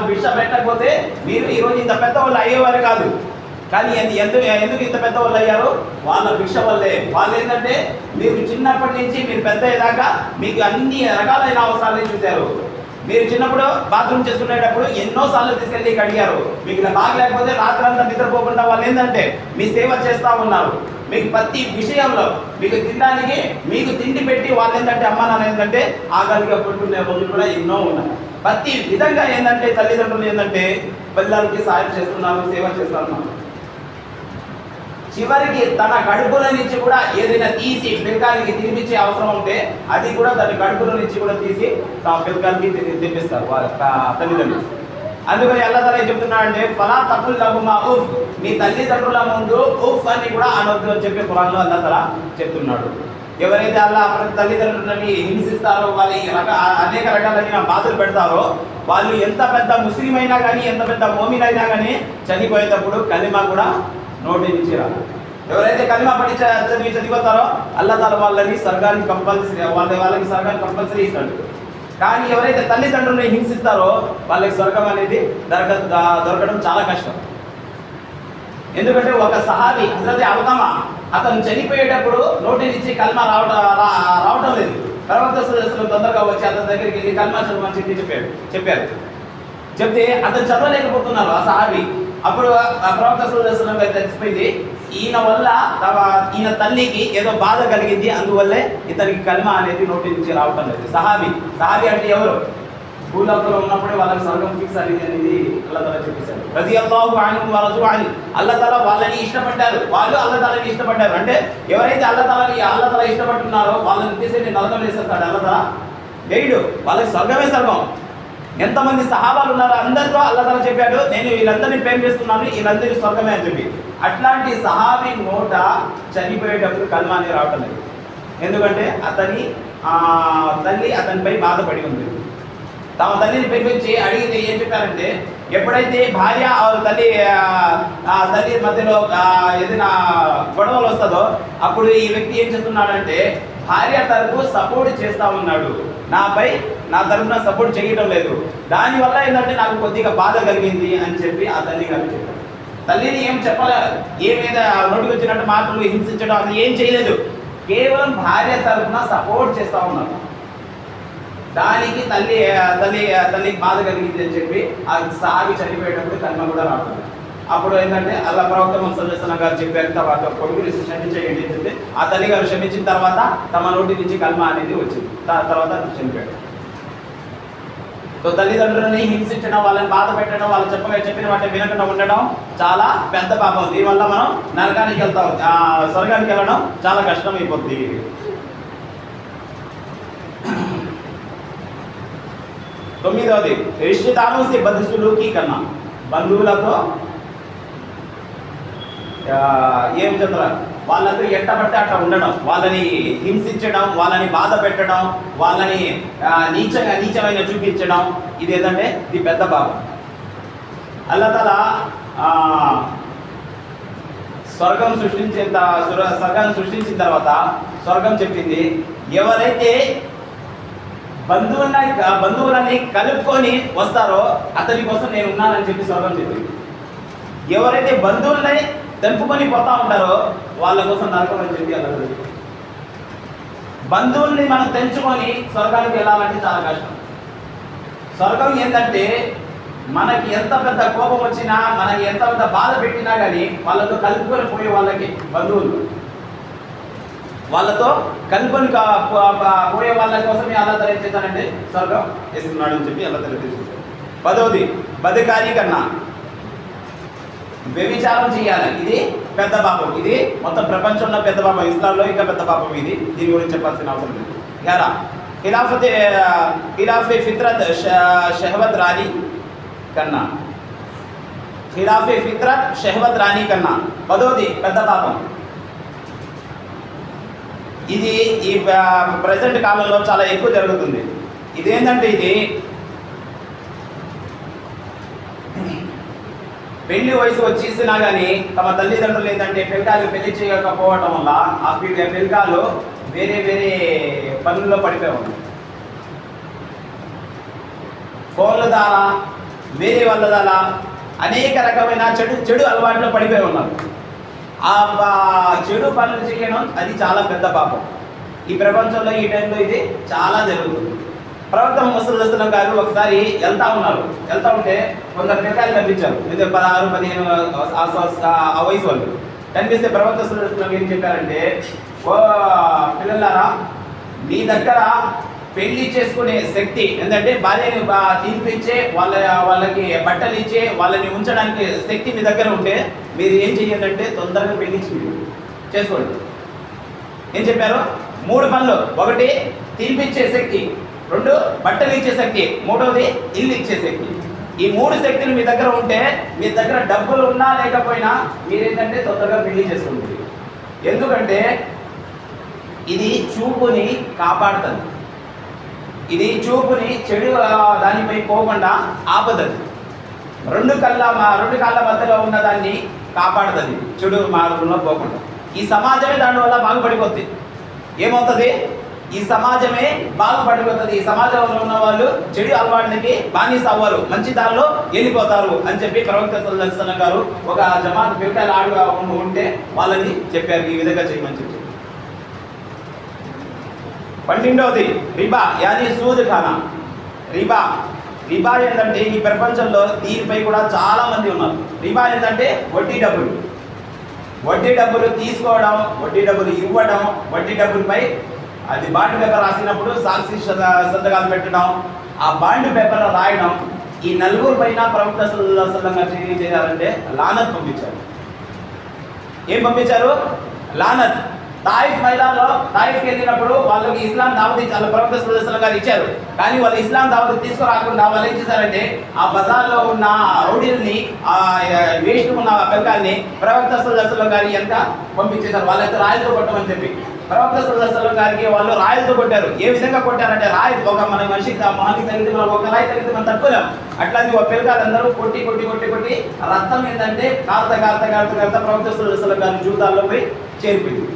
భిక్ష పెట్టకపోతే మీరు ఈరోజు ఇంత పెద్ద వాళ్ళు అయ్యేవారు కాదు. కానీ ఎందుకు ఇంత పెద్ద వాళ్ళు అయ్యారు? వాళ్ళ భిక్ష వల్లే. వాళ్ళు ఏంటంటే మీరు చిన్నప్పటి నుంచి మీరు పెద్ద అయ్యేదాకా మీకు అన్ని రకాలైన అవసరాలు చూశారు. మీరు చిన్నప్పుడు బాత్రూమ్ చేసుకునేటప్పుడు ఎన్నోసార్లు తీసుకెళ్ళి కడిగారు. మీకు బాగలేకపోతే రాత్రంతా నిద్రపోకుండా వాళ్ళు ఏంటంటే మీ సేవ చేస్తూ ఉన్నారు. మీకు ప్రతి విషయంలో మీకు తినడానికి మీకు తిండి పెట్టి వాళ్ళు ఏంటంటే అమ్మ నాన్న ఏంటంటే ఆకలిగా కొట్టుకునే రోజులు కూడా ఎన్నో ఉన్నాయి. ప్రతి విధంగా ఏంటంటే తల్లిదండ్రులు ఏంటంటే పిల్లలకి సాయం చేస్తున్నారు, సేవ చేస్తున్నారు. చివరికి తన కడుపుల నుంచి కూడా ఏదైనా తీసి పిల్లకాయలకి తినిపించే అవసరం ఉంటే అది కూడా తన కడుపుల నుంచి కూడా తీసి పిల్లకాయలకి తినిపిస్తారు వాళ్ళ తల్లిదండ్రులు. అందుకని అల్లాహ్ తాలా చెప్తున్నాడంటే ఫలా తకుల్ లహుమా ఉఫ్, మీ తల్లిదండ్రుల ముందు ఉఫ్ అని కూడా అనొద్దు అని చెప్పి ఖురాన్లో అల్లాహ్ తాలా చెప్తున్నాడు. ఎవరైతే అల్లాహ్ తల్లిదండ్రులని హింసిస్తారో, వాళ్ళ అనేక రకాలైన బాధలు పెడతారో, వాళ్ళు ఎంత పెద్ద ముస్లిం అయినా కానీ ఎంత పెద్ద మోమిన్ అయినా కానీ చనిపోయేటప్పుడు కలిమా కూడా నోటి నుంచి రాదు. ఎవరైతే కలిమా పడి చదివిపోతారో అల్లాహ్ తాలా వాళ్ళని స్వర్గానికి కంపల్సరీ వాళ్ళకి స్వర్గానికి కంపల్సరీ ఇస్తాడు. కానీ ఎవరైతే తల్లిదండ్రులను హింసిస్తారో వాళ్ళకి స్వర్గం అనేది దొరకడం చాలా కష్టం. ఎందుకంటే ఒక సహాబీ హజరత్ అల్కమా అతను చనిపోయేటప్పుడు నోటి నుంచి కల్మా రావటం లేదు. తర్వాత తొందరగా వచ్చి అతని దగ్గరికి వెళ్ళి కల్మా చదవమని చెప్పారు. చెప్తే అతను చదవలేకపోతున్నారు ఆ సహాబీ. అప్పుడు ప్రవక్త సల్లల్లాహు అలైహి తెలిసిపోయింది, ఈయన తల్లికి ఏదో బాధ కలిగింది, అందువల్లే ఇతనికి కల్మా అనేది నోటి నుంచి రావటం లేదు. సహాబీ అంటే ఎవరు? భూలోకంలో ఉన్నప్పుడే వాళ్ళకి స్వర్గం ఫిక్స్ అనేది అల్లాహ్ తాలా చెప్పేశారు. రజియల్లాహు అన్హుం వ రజు అన్, అల్లాహ్ తాలా వాళ్ళని ఇష్టపడ్డారు, వాళ్ళు అల్లాహ్ తాలాని ఇష్టపడ్డారు. అంటే ఎవరైతే అల్లాహ్ తాలా ఇష్టపడుతున్నారో వాళ్ళని తీసేసి నరకం వేసేస్తాడు అల్లాహ్ తాలా. వేయడు, వాళ్ళకి స్వర్గమే స్వర్గం. ఎంతమంది సహాబాలు ఉన్నారో అందరితో అల్లాహ్ తాలా చెప్పాడు, నేను వీళ్ళందరినీ ప్రేమిస్తున్నాను, వీళ్ళందరినీ స్వర్గమే అని చెప్పి. అట్లాంటి సహాబీ నోట చనిపోయేటప్పుడు కల్మా అనేది రావటం లేదు. ఎందుకంటే అతని తల్లి అతనిపై బాధపడి ఉంది. తమ తల్లిని ప్రేమించి అడిగితే ఏం చెప్పారంటే, ఎప్పుడైతే భార్య తల్లి మధ్యలో ఏదైనా గొడవలు వస్తుందో అప్పుడు ఈ వ్యక్తి ఏం చేస్తున్నాడంటే భార్య తరపు సపోర్ట్ చేస్తూ ఉన్నాడు, నా తరపున సపోర్ట్ చేయటం లేదు. దానివల్ల ఏంటంటే నాకు కొద్దిగా బాధ కలిగింది అని చెప్పి ఆ తల్లి గారు చెప్పారు. తల్లిని ఏం చెప్పలేదు, ఏమేదో నోటికి వచ్చినట్టు మాటలు హింసించడం అది ఏం చేయలేదు, కేవలం భార్య తరపున సపోర్ట్ చేస్తూ ఉన్నారు. దానికి తల్లికి బాధ కలిగింది అని చెప్పి ఆ సహాబీ చనిపోయేటప్పుడు కల్మా కూడా రావట్లేదు. అప్పుడు ఏంటంటే అల్లాహ్ ప్రవక్త ముహమ్మద్ సల్లల్లాహు అలైహి వసల్లం గారు చెప్పారు, తర్వాత కొడుకుని క్షమించేయండి అని చెప్పి ఆ తల్లి గారు క్షమించిన తర్వాత తమ నోటి నుంచి కల్మా అనేది వచ్చింది. తర్వాత చనిపోయాడు. సో తల్లిదండ్రులని హింసించడం, వాళ్ళని బాధ పెట్టడం, వాళ్ళు చెప్పిన వాటిని వినకుండా ఉండడం చాలా పెద్ద పాపం. దీనివల్ల మనం నరకానికి వెళ్తాం, స్వర్గానికి వెళ్ళడం చాలా కష్టం అయిపోద్ది. తొమ్మిదవది రిష్తేదారోं से बदसलूकी करना, బంధువులతో ఏం చెప్తారు వాళ్ళతో ఎట్టబట్టే అట్లా ఉండడం, వాళ్ళని హింసించడం, వాళ్ళని బాధ పెట్టడం, వాళ్ళని నీచమైన చూపించడం, ఇది ఏంటంటే ఇది పెద్ద పాపం. అల్లాహ్ తాలా స్వర్గాన్ని సృష్టించిన తర్వాత స్వర్గం చెప్పింది, ఎవరైతే బంధువులని కలుపుకొని వస్తారో అతని కోసం నేను ఉన్నానని చెప్పి స్వర్గం చెప్పింది. ఎవరైతే బంధువులని తెంపుకొని పోతా ఉంటారో వాళ్ళ కోసం నరకం అని చెప్పి అలా. బంధువుల్ని మనం తెంచుకొని స్వర్గానికి వెళ్ళాలంటే చాలా కష్టం. స్వర్గం ఏంటంటే మనకి ఎంత పెద్ద కోపం వచ్చినా, మనకి ఎంత పెద్ద బాధ పెట్టినా కానీ వాళ్ళతో కలుపుకొని పోయే వాళ్ళకి బంధువులు, వాళ్ళతో కలుపుకొని పోయే వాళ్ళ కోసమే అల్లాహ్ తాలా ఏం చేశానంటే స్వర్గం ఇస్తున్నాడు అని చెప్పి అల్లాహ్ తాలా తెలియజేశాడు. 10వది బదకారీ కన్నా, వ్యభిచారం చేయాలి, ఇది పెద్ద పాపం. ఇది మొత్తం ప్రపంచంలో పెద్ద పాపం, ఇస్లాంలో ఇంకా పెద్ద పాపం ఇది. దీని గురించి చెప్పాల్సిన అవసరం లేదు. 11 ఖిలాఫే ఫిత్రత్ షహవత్ రాణి కన్నా, ఖిలాఫే ఫిత్రత్ షహవత్ రాణి కన్నా 10వది పెద్ద పాపం. ఇది ఈ ప్రజెంట్ కాలంలో చాలా ఎక్కువ జరుగుతుంది. ఇదేంటంటే ఇది పెళ్లి వయసు వచ్చేసినా కానీ తమ తల్లిదండ్రులు ఏంటంటే పిల్లకాయలు పెళ్లి చేయకపోవడం వల్ల ఆ పిల్లకాయలు వేరే పనుల్లో పడిపోయి ఉన్నాయి. ఫోన్ల ద్వారా, వేరే వాళ్ళ ద్వారా అనేక రకమైన చెడు అలవాట్లో పడిపోయి ఉన్నారు. ఆ చెడు పనులు చేయడం అది చాలా పెద్ద పాపం. ఈ ప్రపంచంలో ఈ టైంలో ఇది చాలా జరుగుతుంది. ప్రవక్త ముహమ్మద్ సల్లల్లాహు అలైహి వసల్లం గారు ఒకసారి వెళ్తా ఉంటే కొందరు పిల్లకాయలు కనిపించారు, 16-15 ఆ వయసు వాళ్ళు. కనిపిస్తే ప్రవక్త సల్లల్లాహు అలైహి వసల్లం ఏం చెప్పారంటే, ఓ పిల్లలారా, మీ దగ్గర పెళ్లి చేసుకునే శక్తి ఏంటంటే భార్యని తినిపించే వాళ్ళకి బట్టలు ఇచ్చే వాళ్ళని ఉంచడానికి శక్తి మీ దగ్గర ఉంటే మీరు ఏం చెయ్యాలంటే తొందరగా పెళ్లి చేసుకోండి. ఏం చెప్పారు? 3 పనులు. 1 తినిపించే శక్తి, 2 బట్టలు ఇచ్చే శక్తి, 3వది ఇల్లు ఇచ్చే శక్తి. ఈ 3 శక్తులు మీ దగ్గర ఉంటే, మీ దగ్గర డబ్బులు ఉన్నా లేకపోయినా మీరేంటంటే తొందరగా పెళ్లి చేసుకుంటుంది. ఎందుకంటే ఇది చూపుని కాపాడుతుంది, ఇది చూపుని చెడు దానిపై పోకుండా ఆపదది. 2 కాళ్ళ మధ్యలో ఉన్న దాన్ని కాపాడుతుంది, చెడు మార్గంలో పోకుండా. ఈ సమాజమే దానివల్ల బాగుపడిపోతుంది. ఏమవుతుంది? ఈ సమాజమే బాగుపడిపోతుంది. ఈ సమాజంలో ఉన్న వాళ్ళు చెడు అలవాట్లకి బానిస అవ్వరు, మంచి దారిలో వెళ్ళిపోతారు అని చెప్పి ప్రవక్త సల్లల్లాహు అలైహి వసల్లం గారు ఒక జమాత్ పిల్లకాయలు ఆడుగా ఉంటే వాళ్ళని చెప్పారు, ఈ విధంగా చేయమని చెప్పి. 12వది రిబా, యాని సూద్ ఖానా. రిబా ఏంటంటే ఈ ప్రపంచంలో దీనిపై కూడా చాలా మంది ఉన్నారు. రిబా ఏంటంటే వడ్డీ డబ్బులు తీసుకోవడం, వడ్డీ డబ్బులు ఇవ్వడం, వడ్డీ డబ్బులపై అది బాండ్ పేపర్ రాసినప్పుడు సాక్షి సంతకాలు పెట్టడం, ఆ బాండ్ పేపర్ రాయడం. ఈ 4 పైన ప్రవక్త సల్లల్లాహు అలైహి వసల్లం గారు ఏం చేయాలంటే లానత్ పంపించారు. ఏం పంపించారు? లానత్. తాయిఫ్ మైదాన్లో తాయిఫ్కి వెళ్ళినప్పుడు వాళ్ళకి ఇస్లాం దావత్ ఇచ్చారు, ప్రవక్త సల్లల్లాహు అలైహి వసల్లం గారు ఇచ్చారు. కానీ వాళ్ళు ఇస్లాం దావత్ తీసుకురాకుండా వాళ్ళు ఏం చేశారంటే ఆ బజార్లో ఉన్న రౌడీల్ని, ఆ వేస్ట్ ఉన్న పిల్లకాయల్ని ప్రవక్త సల్లల్లాహు అలైహి వసల్లం గారి ఎంత పంపించేశారు. వాళ్ళైతే రాయితో కొట్టమని చెప్పి ప్రవక్త సల్లల్లాహు అలైహి వసల్లం గారికి వాళ్ళు రాయితో కొట్టారు. ఏ విధంగా కొట్టారంటే రాయి ఒక మన మనిషికి మొహానికి తగిలితే మనం ఒక రాయి తగిలితే మనం తట్టుకోలేం. అట్లాంటి ఒక పిల్లకాయలందరూ కొట్టి రక్తం ఏంటంటే కారుత ప్రవక్త సల్లల్లాహు అలైహి వసల్లం గారి జీవితాల్లో పోయి చేరిపోయింది.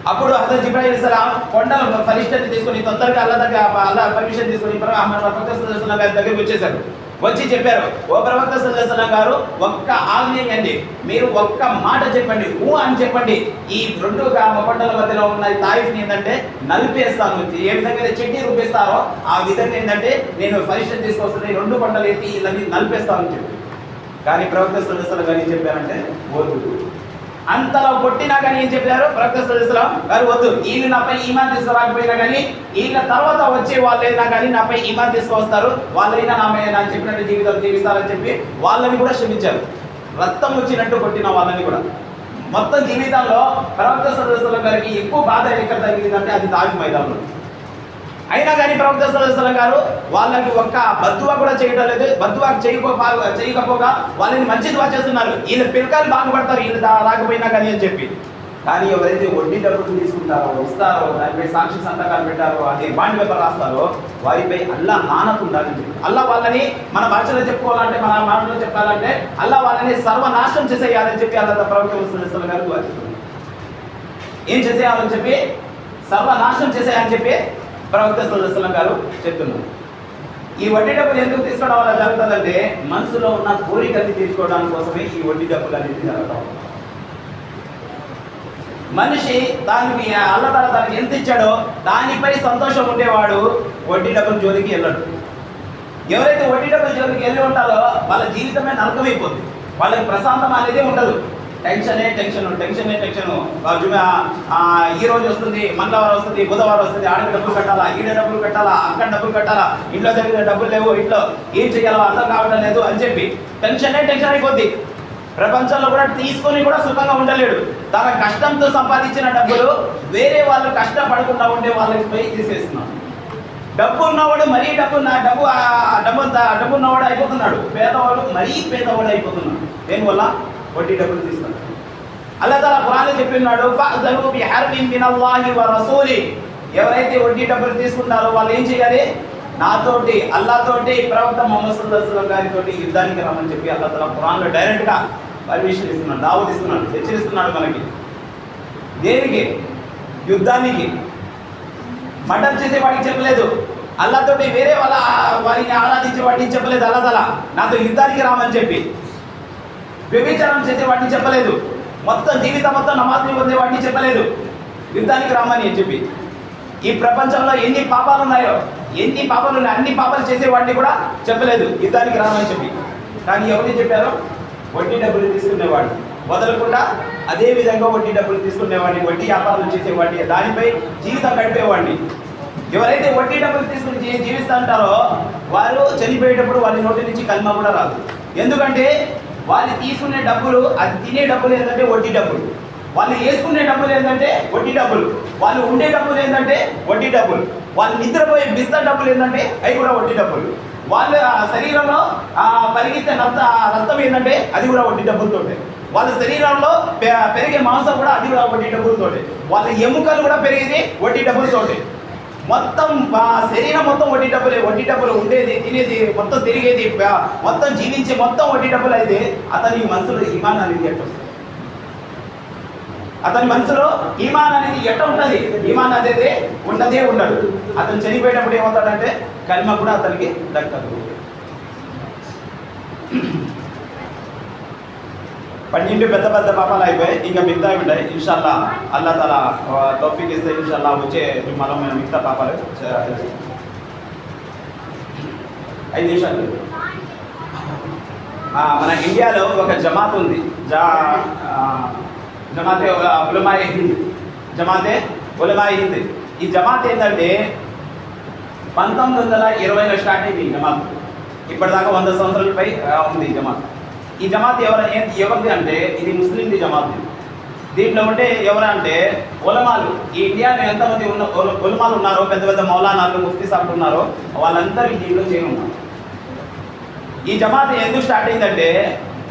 అప్పుడు హజరత్ జిబ్రాయిల్ అలైహిస్సలాం కొండల ఫరిష్టాని తీసుకొని తొందరగా అల్లా పర్మిషన్ తీసుకొని ప్రవక్త సల్లల్లాహు అలైహి వసల్లం గారి దగ్గరికి వచ్చేసారు. వచ్చి చెప్పారు, ఓ ప్రవక్త సల్లల్లాహు అలైహి వసల్లం గారు, ఒక్క ఆజ్ఞయండి, మీరు ఒక్క మాట చెప్పండి, అని చెప్పండి. ఈ 2 కొండల మధ్యలో ఉన్న తాయిఫ్ని ఏంటంటే నలిపేస్తాను. ఏ విధంగా చెట్టి రూపిస్తారో ఆ విధంగా ఏంటంటే నేను ఫరిష్టాన్ని తీసుకొస్తుంది, 2 కొండలు ఎత్తి ఇళ్ళని నలిపేస్తానని చెప్పి. కానీ ప్రవక్త సల్లల్లాహు అలైహి వసల్లం గారు ఏం చెప్పారంటే వద్దు. అంతలో కొట్టినా కానీ ఏం చెప్పారు? ప్రవక్త సల్లల్లాహు అలైహి వసల్లం గారు వద్దు, వీళ్ళు నాపై ఈమాన్ తీసుకురాకపోయినా కానీ వీళ్ళ తర్వాత వచ్చే వాళ్ళైనా కానీ నాపై ఈమాన్ తీసుకొస్తారు, వాళ్ళైనా నా చెప్పినట్టు జీవితం జీవిస్తారని చెప్పి వాళ్ళని కూడా క్షమించారు. రక్తం వచ్చినట్టు కొట్టిన వాళ్ళని కూడా. మొత్తం జీవితంలో ప్రవక్త సల్లల్లాహు అలైహి వసల్లం గారికి ఎక్కువ బాధ ఎక్కడ తగిలిందంటే అది తాయిఫ్ మైదానంలో. అయినా కానీ ప్రవక్త సల్లల్లాహు అలైహి వసల్లం గారు వాళ్ళకి ఒక్క బద్దువా కూడా చేయడం లేదు. బద్దువా చేయకపోగా వాళ్ళని మంచి దువా చేస్తున్నారు, వీళ్ళ పిల్లకాయలు బాగుపడతారు వీళ్ళు రాకపోయినా కానీ అని చెప్పి. కానీ ఎవరైతే వడ్డీ డబ్బులు తీసుకుంటారో, ఇస్తారో, దానిపై సాక్షి సంతకాలు పెట్టారో, అది బాండ్ పేపర్ రాస్తారో వారిపై అల్లా లానత్ ఉండాలని చెప్పి, అల్లా వాళ్ళని మన భాషలో చెప్పుకోవాలంటే, మన మాటలో చెప్పాలంటే అల్లా వాళ్ళని సర్వనాశనం చేసేయాలని చెప్పి అల్లా ప్రవక్త సల్లల్లాహు అలైహి వసల్లం గారు దువా చేస్తున్నారు. ఏం చేసేయాలని చెప్పి? సర్వనాశనం చేసేయాలని చెప్పి ప్రవక్త సల్లల్లాహు అలైహి వసల్లం గారు చెప్తున్నారు. ఈ వడ్డీ డబ్బులు ఎందుకు తీసుకోవడం వల్ల జరుగుతుందంటే మనసులో ఉన్న కోరికల్ని తీర్చుకోవడానికి కోసమే ఈ వడ్డీ డబ్బులు అనేది జరగడం. మనిషి దానికి అల్లాహ్ తాలా దానికి ఎంత ఇచ్చాడో దానిపై సంతోషం ఉండేవాడు వడ్డీ డబ్బుల జోలికి వెళ్ళడు. ఎవరైతే వడ్డీ డబ్బుల జోలికి వెళ్ళి ఉంటారో వాళ్ళ జీవితమే నరకమైపోతుంది, వాళ్ళకి ప్రశాంతం అనేది ఉండదు. టెన్షన్. ఈ రోజు వస్తుంది, మంగళవారం వస్తుంది, బుధవారం వస్తుంది, ఆడకి డబ్బులు కట్టాలా, ఈడ డబ్బులు కట్టాలా, అక్కడ డబ్బులు కట్టాలా, ఇంట్లో దగ్గర డబ్బులు లేవు, ఇంట్లో ఏం చేయాలో అర్థం కావడం లేదు అని చెప్పి టెన్షన్ అయిపోద్ది. ప్రపంచంలో కూడా తీసుకొని కూడా సుఖంగా ఉండలేడు. తన కష్టంతో సంపాదించిన డబ్బులు వేరే వాళ్ళు కష్టపడకుండా ఉండే వాళ్ళకి పోయి తీసేస్తున్నాడు. డబ్బు ఉన్నవాడు మరీ డబ్బు ఉన్నవాడు అయిపోతున్నాడు, పేదవాడు మరీ పేదవాడు అయిపోతున్నాడు. దేనివల్ల? వడ్డీ డబ్బులు తీసుకున్నాడు. అల్లాహ్ తాలా ఖురాన్లో చెప్పినాడు, ఫఅజరు బిహర్బిన్ మినల్లాహి వ రసూలి. ఎవరైతే వడ్డీ డబ్బులు తీసుకుంటారో వాళ్ళు ఏం చేయాలి? నాతోటి, అల్లాహ్ తోటి, ప్రవక్త ముహమ్మద్ సల్లల్లాహు అలైహి వసల్లం గారితోటి యుద్ధానికి రమ్మని చెప్పి అల్లాహ్ తాలా ఖురాన్లో డైరెక్ట్గా పర్మిషన్ ఇస్తున్నాడు, దావత్ ఇస్తున్నాడు, హెచ్చరిస్తున్నాడు మనకి. దేనికి? యుద్ధానికి. మర్డర్ చేసే వాడికి చెప్పలేదు, అల్లాహ్ తోటి వేరే వారిని ఆరాధించే వాడిని చెప్పలేదు అల్లాహ్ తాలా నాతో యుద్ధానికి రామని చెప్పి. వ్యభిచారం చేసే వాడిని చెప్పలేదు, మొత్తం జీవితం మొత్తం నమాజ్ని పొందే వాడిని చెప్పలేదు యుద్ధానికి రామని అని చెప్పి. ఈ ప్రపంచంలో ఎన్ని పాపాలు ఉన్నాయో, అన్ని పాపాలు చేసేవాడిని కూడా చెప్పలేదు యుద్ధానికి రామని చెప్పి. కానీ ఎవరిని చెప్పారో? వడ్డీ డబ్బులు తీసుకునేవాడు. వదలకుండా అదే విధంగా వడ్డీ డబ్బులు తీసుకునేవాడిని, వడ్డీ వ్యాపారాలు చేసేవాడిని, దానిపై జీవితం గడిపేవాడిని. ఎవరైతే వడ్డీ డబ్బులు తీసుకుని జీవిస్తూ ఉంటారో వారు చనిపోయేటప్పుడు వాళ్ళ నోటి నుంచి కల్మ కూడా రాదు. ఎందుకంటే వాళ్ళు తీసుకునే డబ్బులు, అది తినే డబ్బులు ఏంటంటే వడ్డీ డబ్బులు, వాళ్ళు వేసుకునే డబ్బులు ఏంటంటే వడ్డీ డబ్బులు, వాళ్ళు ఉండే డబ్బులు ఏంటంటే వడ్డీ డబ్బులు, వాళ్ళు నిద్రపోయే బిస్తా డబ్బులు ఏంటంటే అవి కూడా వడ్డీ డబ్బులు, వాళ్ళ శరీరంలో పరిగెత్తే రక్తం ఏంటంటే అది కూడా వడ్డీ డబ్బులతో, వాళ్ళ శరీరంలో పెరిగే మాంసం కూడా అది కూడా వడ్డీ డబ్బులతో, వాళ్ళ ఎముకలు కూడా పెరిగేది వడ్డీ డబ్బులతో, మొత్తం శరీరం మొత్తం వడ్డీ డబ్బులే. వడ్డీ డబ్బులు ఉండేది, తినేది, మొత్తం తిరిగేది, మొత్తం జీవించే మొత్తం వడ్డీ డబ్బులు అయితే అతని మనసులో ఈమాన్ అనేది ఎట్ట వస్తుంది? అతని మనసులో ఈమాన్ అనేది ఎట్ట ఉంటుంది? ఈమాన్ అనేది ఉండదే ఉండదు. అతను చనిపోయేటప్పుడు ఏమవుతాడంటే కల్మ కూడా అతనికి దక్కదు. 12 పెద్ద పెద్ద పాపాలు అయిపోయాయి, ఇంకా మిగతా ఉంటాయి. ఇన్షాల్లా అల్లా తాలా తౌఫీక్ ఇస్తే ఇన్షాల్లా వచ్చే మనం మిగతా పాపాలు 5 నిమిషాలు. మన ఇండియాలో ఒక జమాత్ ఉంది, జమాతే ఉలమాయే హింద్. జమాతే ఉలమాయే హింద్. ఈ జమాత్ ఏంటంటే 1920లో స్టార్ట్ అయింది ఈ జమాత్. ఇప్పటిదాకా 100 సంవత్సరాలపై ఉంది ఈ జమాత్. ఈ జమాత్ ఎవరిది అంటే ఇది ముస్లింది జమాత్. దీంట్లో ఉంటే ఎవరంటే ఉలమాలు. ఈ ఇండియాలో ఎంతమంది ఉలమాలు ఉన్నారో, పెద్ద పెద్ద మౌలానాలు, ముఫ్తీ సాబ్ ఉన్నారో వాళ్ళందరూ దీంట్లో చేరున్నారు. ఈ జమాత్ ఎందుకు స్టార్ట్ అయిందంటే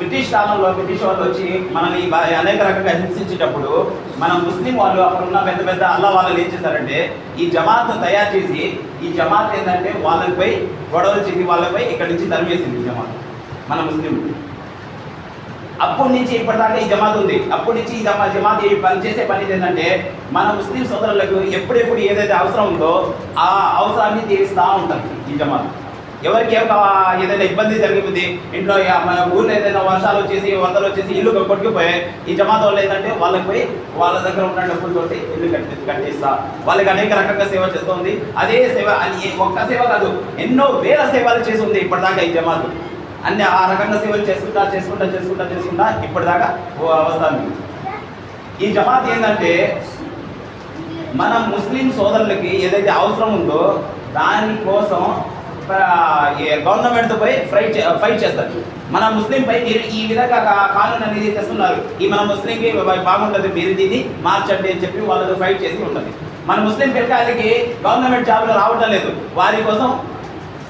బ్రిటిష్ కాలంలో బ్రిటిష్ వాళ్ళు వచ్చి మనల్ని అనేక రకంగా హింసించేటప్పుడు మన ముస్లిం వాళ్ళు అప్పుడున్న పెద్ద పెద్ద అల్లా వాళ్ళు ఏం చేశారంటే ఈ జమాత్ తయారు చేసి, ఈ జమాత్ ఏంటంటే వాళ్ళపై గొడవలు చేసి వాళ్ళపై ఇక్కడి నుంచి తరిమేసింది ఈ జమాత్ మన ముస్లిం. అప్పటి నుంచి ఇప్పటిదాకా ఈ జమాత్ ఉంది. అప్పటి నుంచి ఈ జమాత్ చేసే పని ఏంటంటే మన ముస్లిం సోదరులకు ఎప్పుడెప్పుడు ఏదైతే అవసరం ఉందో ఆ అవసరాన్ని తీరుస్తూ ఉంటారు ఈ జమాత్. ఎవరికి ఏదైనా ఇబ్బంది జరిగిపోతే ఇంట్లో ఊళ్ళో ఏదైనా వర్షాలు వచ్చేసి వరదలు వచ్చేసి ఇల్లు కొట్టుకుపోయాయి, ఈ జమాత్ వాళ్ళు ఏంటంటే వాళ్ళకి పోయి వాళ్ళ దగ్గర ఉన్న డబ్బులతోటి ఇల్లు కట్టిస్తా, వాళ్ళకి అనేక రకంగా సేవ చేస్తుంది. అదే సేవ అని ఒక్క సేవ కాదు, ఎన్నో వేల సేవలు చేసి ఉంది ఇప్పటిదాకా ఈ జమాత్. అన్ని ఆ రకంగా సేవలు చేసుకుంటా ఇప్పటిదాకా వస్తుంది. ఈ జమాత్ ఏంటంటే మన ముస్లిం సోదరులకి ఏదైతే అవసరం ఉందో దానికోసం గవర్నమెంట్తో పోయి ఫైట్ చేస్తారు. మన ముస్లిం పై ఈ విధంగా కానూన్ అనేది తెస్తున్నారు, ఈ మన ముస్లింకి బాగుంటుంది, మీరు దీన్ని మార్చండి అని చెప్పి వాళ్ళతో ఫైట్ చేసి ఉంటుంది. మన ముస్లిం పిల్లకాయలకి గవర్నమెంట్ జాబ్లు రావడం లేదు, వారి కోసం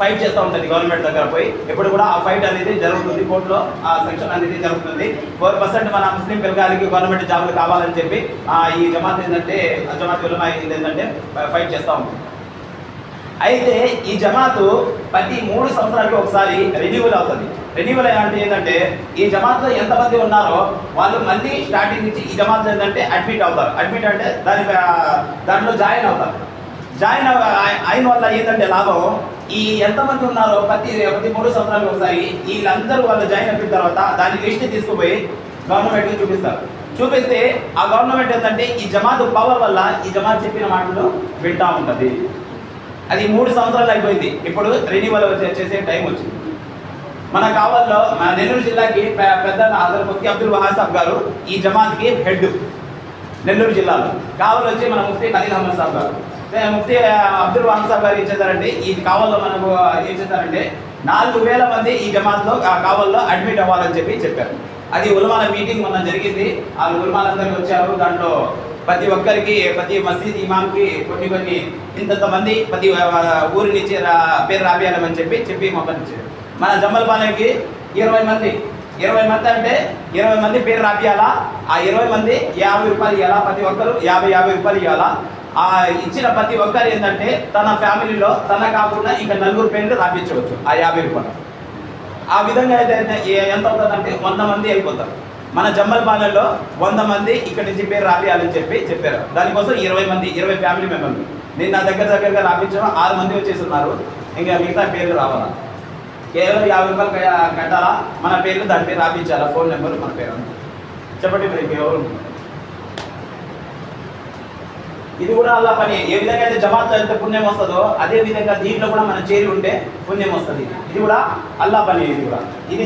ఫైట్ చేస్తూ ఉంటుంది గవర్నమెంట్ దగ్గర పోయి. ఎప్పుడు కూడా ఆ ఫైట్ అనేది జరుగుతుంది, కోర్టులో ఆ సెక్షన్ అనేది జరుగుతుంది. 4% మన ముస్లిం పిల్లకాయలకి గవర్నమెంట్ జాబ్లు కావాలని చెప్పి ఈ జమాత్ ఉలమా ఏంటంటే ఫైట్ చేస్తూ ఉంటుంది. అయితే ఈ జమాతు ప్రతి 3 సంవత్సరాలకి ఒకసారి రెన్యూవల్ అవుతుంది. రెన్యూవల్ అంటే ఏంటంటే ఈ జమాత్లో ఎంతమంది ఉన్నారో వాళ్ళు మళ్ళీ స్టార్టింగ్ నుంచి ఈ జమాత్ ఏంటంటే అడ్మిట్ అవుతారు. అడ్మిట్ అంటే దాంట్లో జాయిన్ అవుతారు. జాయిన్ అయిన వల్ల ఏంటంటే లాభం, ఈ ఎంతమంది ఉన్నారో ప్రతి 3 సంవత్సరాలకు ఒకసారి వీళ్ళందరూ వాళ్ళు జాయిన్ అయిన తర్వాత దాని లిస్ట్ తీసుకుపోయి గవర్నమెంట్కి చూపిస్తారు. చూపిస్తే ఆ గవర్నమెంట్ ఏంటంటే ఈ జమాత్ పవర్ వల్ల ఈ జమాత్ చెప్పిన మాటలు వింటూ ఉంటుంది. అది 3 సంవత్సరాలు అయిపోయింది, ఇప్పుడు రెన్యూవల్ చేసే టైం వచ్చింది. మన కావల్లో మన నెల్లూరు జిల్లాకి పెద్ద ముఫ్తీ అబ్దుల్ వహాబ్ సాబ్ గారు ఈ జమాత్కి హెడ్. నెల్లూరు జిల్లాలో కావల్ వచ్చి మన ముఫ్తీ ఖలీల్ అహ్మద్ సాబ్ గారు. ముఫ్తీ అబ్దుల్ వహాబ్ సాబ్ గారు ఏం చేశారంటే ఈ కావల్లో మనకు ఏం చేశారంటే 4000 మంది ఈ జమాత్లో కావల్లో అడ్మిట్ అవ్వాలని చెప్పారు. అది ఉలమాల మీటింగ్ మొన్న జరిగింది, ఆ ఉలమాలందరికీ వచ్చారు. దాంట్లో ప్రతి ఒక్కరికి ప్రతి మసీద్ ఇమాంకి కొన్ని ఇంతమంది ప్రతి ఊరి నుంచి పేరు రాబియాలని చెప్పి పంపించారు. మన జమ్మలపాలెంకి 20 మంది అంటే 20 మంది పేరు రాబియాలా. ఆ 20 మంది 50 రూపాయలు ఇవ్వాలా, ప్రతి ఒక్కరు 50 రూపాయలు ఇవ్వాలా. ఆ ఇచ్చిన ప్రతి ఒక్కరు ఏంటంటే తన ఫ్యామిలీలో తన కాకుండా ఇంకా 4 పేర్లు రాపించవచ్చు ఆ 50 రూపాయలు. ఆ విధంగా అయితే ఎంత అవుతుందంటే 100 మంది అయిపోతారు. మన జమ్మలపాలెంలో 100 మంది ఇక్కడి నుంచి పేరు రాపియాలని చెప్పారు. దానికోసం 20 ఫ్యామిలీ మెంబర్లు నేను నా దగ్గరగా రాపించాను. 6 మంది వచ్చేస్తున్నారు, ఇంకా మిగతా పేర్లు రావాలా. కేవలం 50 రూపాయలు కట్టాలా, మన పేర్లు దాని పేరు రాపించాలా, ఫోన్ నెంబర్ మన పేరు. చెప్పండి మరి ఎవరు? ఇది కూడా అల్లా పని. ఏ విధంగా అయితే జమాత్లో ఎంత పుణ్యం వస్తుందో అదే విధంగా దీంట్లో కూడా మనం చేరి ఉంటే పుణ్యం వస్తుంది. ఇది కూడా అల్లా పని. ఇది కూడా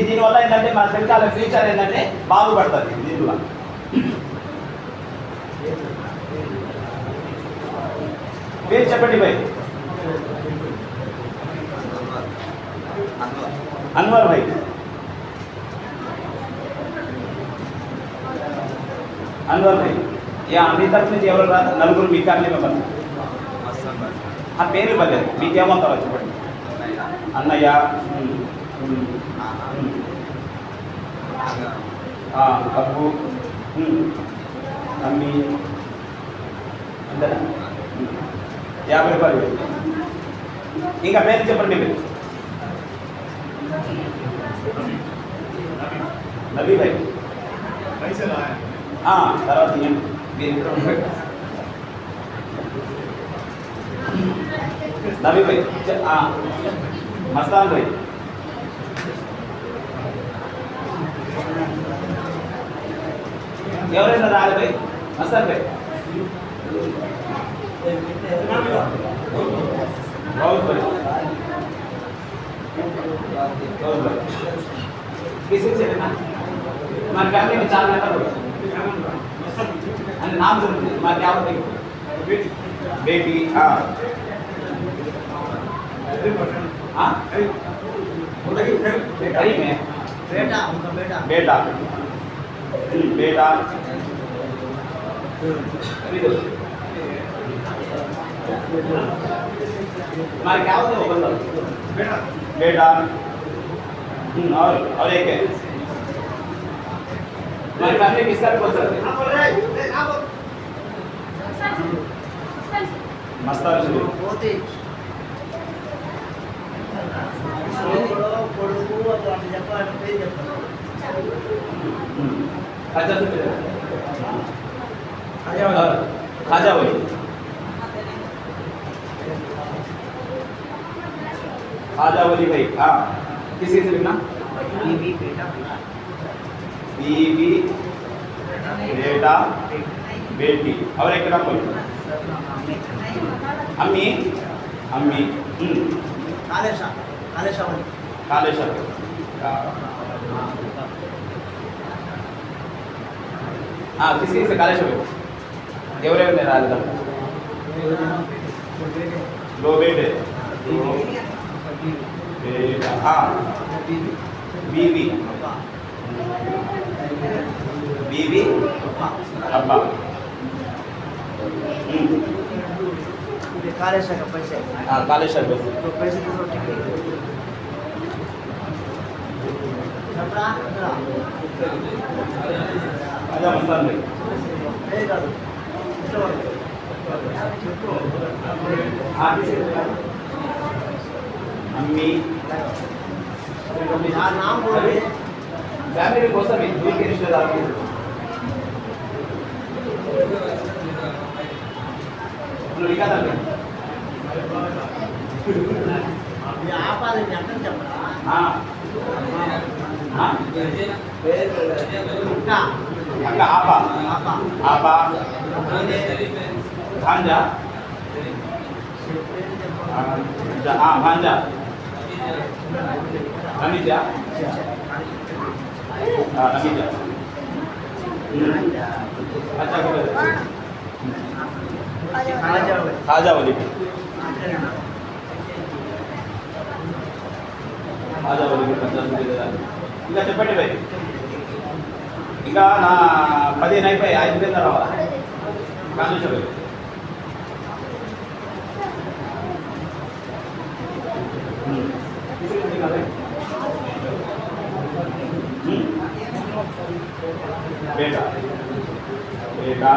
దీనివల్ల ఏంటంటే మన వెనకాల ఫ్యూచర్ ఏంటంటే బాగుపడుతుంది. ఇది కూడా పేరు చెప్పండి భాయ్. అన్వర్ భాయ్. అన్వర్ భాయ్ మీ తరఫు నుంచి ఎవరు రాదు? నలుగురు మీ ఫ్యామిలీ మెంబర్స్. ఆ పేర్లు పర్లేదు, మీకేమంటారో చెప్పండి. అన్నయ్య, అబ్బు, అమ్మి, అందరా 50 రూపాయలు. ఇంకా పేరు చెప్పండి. మీరు నబీ భాయ్. తర్వాత నబీ భాయ్, మస్తాన్ భాయ్, ఎవరైనా రాలి భాయ్. మస్తాన్ భాయ్, గౌస్ భాయ్, गौस भाई किसी से लेना हमारे फैमिली में 4 मेंबर हो और नाम जरूर हमारे क्या होते हैं बेटी हाँ करीब में बेटा बेटा बेटा हमारे क्या होते हैं बंदा बेटा बेटा और एक है हमारी फैमिली किसका बोल सकते हैं मस्तान बहुत ही अच्छा से खाजा वही खाजा वली भाई हाँ किसी से लिखना बीबी बेटा बेटी और एक नाम बोलो अम्मी अम्मी कालेशा कालेशा कालेशा हाँ किसी से कालेशा बोलो ఎవరెవరు రాలేదా दो बेटे बेटा हाँ बीवी बीवी अब्बा कालेश्वर का पैसे हाँ कालेश्वर तो पैसे तो ठीक है आजा मस्तान भाई अम्मी नाम बोले फैमिली కోసం दूर के रिश्तेदार लिखा था आप वाले हाँ हाँ अक्का आपा आपा भांजा हाँ भांजा रमीजा हाँ रमीजा अच्छा खाजा वाली खाजा वाली ఇంకా చెప్పండి భాయ్ ఇంకా నా 15 అయిపోయి 5 కింద రావాలా కాదు చెప్పండి बेटा बेटा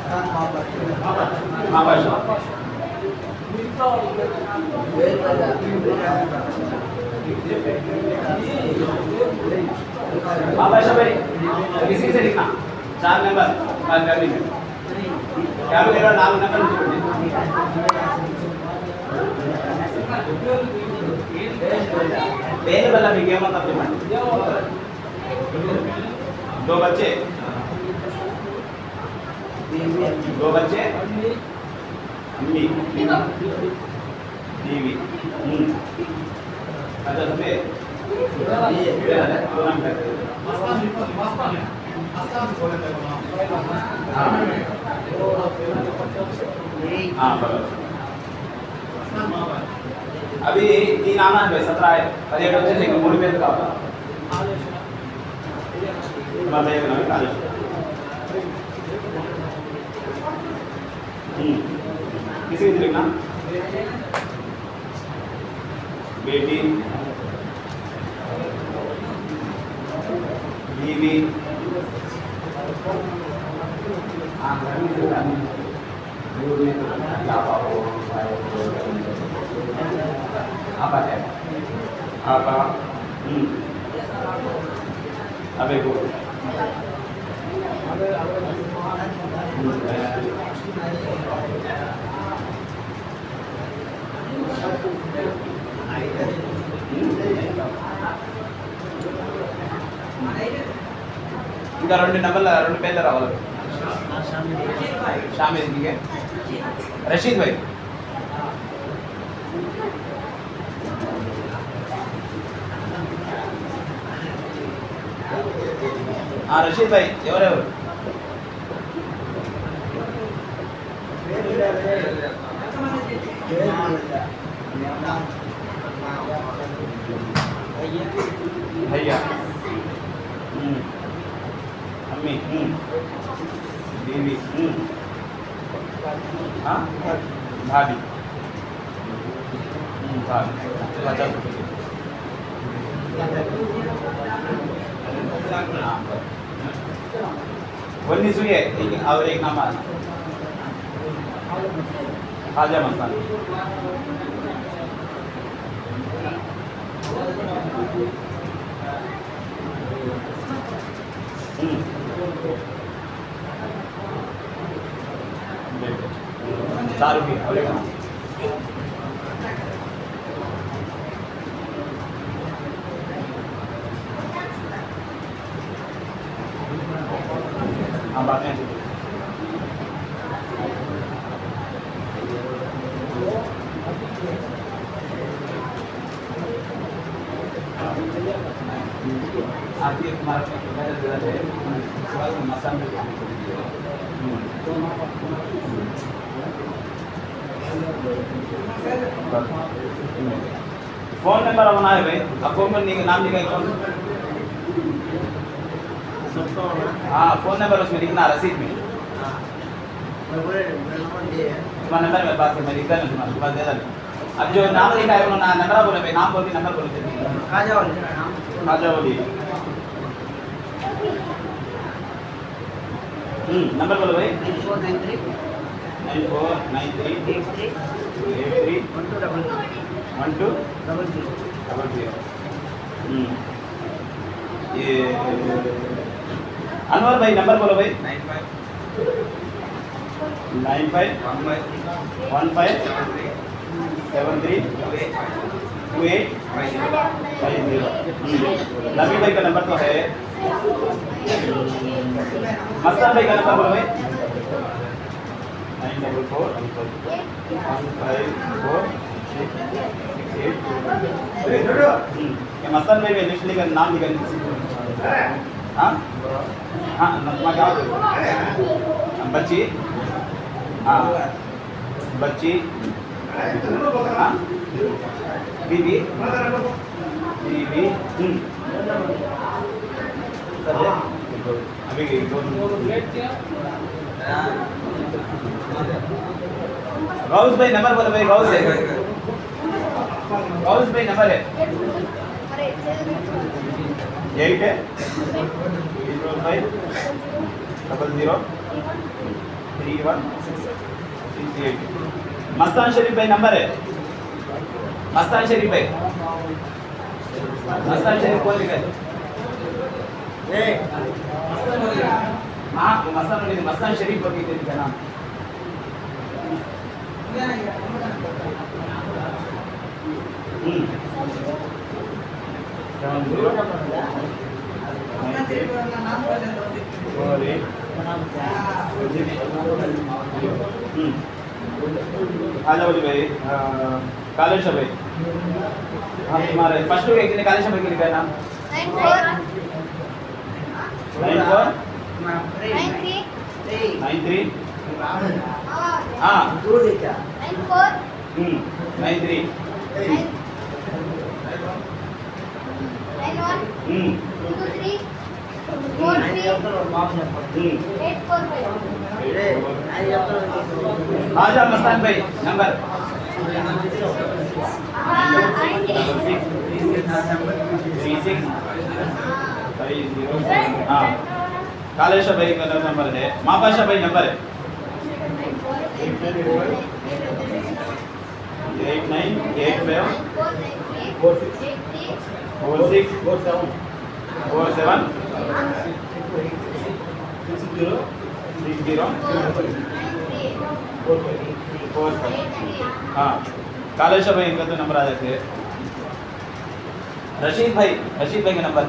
हाँ भाई हाँ भाई किसी से लिखना 4 नंबर बात करनी है क्या मेरा नाम नंबर पहले वाला भी क्या मतलब दो बच्चे अम्मी बीवी अच्छा तुम्हें हाँ अभी 3 आना है 17 है 17 వచ్చేసి ఇంకా 3 పేరు కావాలి మళ్ళీ ఏమన్నా కాలేజ్ किसी भी लिखना बेटी बीवी apa ya apa apa itu ఇంకా 2 నెంబర్ల 2 పేర్లు రావాలి शामिल ठीक है रशीद भाई हाँ रशीद भाई ఎవరెవరు भैया अम्मी बीवी हाँ भाभी वन्नी सुई है और एक नाम खाजा मस्तान दारू भी हाँ बातें आती है तुम्हारा मसाला फोन नंबर बना है भाई आपको नाम लिखा हाँ फोन नंबर उसमें लिखना रसीद में तुम्हारा नंबर मेरे पास है मैं लिखता हूँ तुम्हारे पास दे देना अब जो नाम लिखा है उन्होंने नंबर बोले भाई नाम बोल के नंबर बोले खाजा बोलिए नंबर बोलो भाई 9493 ये अनवर भाई नंबर बोलो भाई 9515732850 लवी भाई का नंबर तो है मस्तान भाई का नंबर बोलो भाई 944 मस्तान भाई लिस्ट लिखा नाम लिखा हाँ हाँ नजमा क्या बच्ची हाँ बच्ची हाँ बीवी बीवी अभी गौस भाई नंबर बोलो भाई गौस है गौस भाई नंबर है 8 है 500 3168 मस्तान शरीफ भाई नंबर है मस्तान शरीफ भाई मस्तान शरीफ कौन लिखा है हाँ मस्तान शरीफ पर लिखा नाम आजा बोली भाई कालेश भाई हाँ तुम्हारे फर्स्ट लोग एक कालेश भाई के लिखा है नाम 9493 हाँ 93 आजा मस्तान भाई नंबर 36 हाँ कालेश भाई का नंबर है मापाशा भाई नंबर है 89854647 हाँ कालेश भाई इनका तो नंबर आ जाते हैं रशीद भाई का नंबर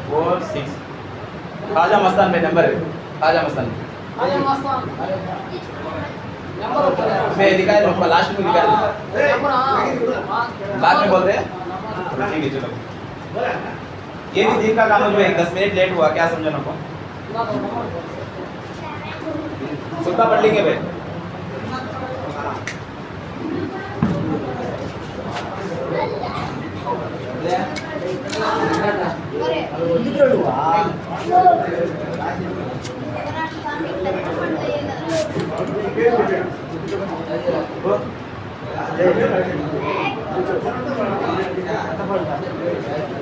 8985476046 खाजा मस्तान भाई नंबर है खाजा मस्तान मैं दिखाया लोग लास्ट में दिखाया बाद में बोलते हैं ठीक है चलो ये भी दिन का काम है 10 मिनट लेट हुआ क्या समझा ना को सुबह पढ़ लेंगे भाई Apa?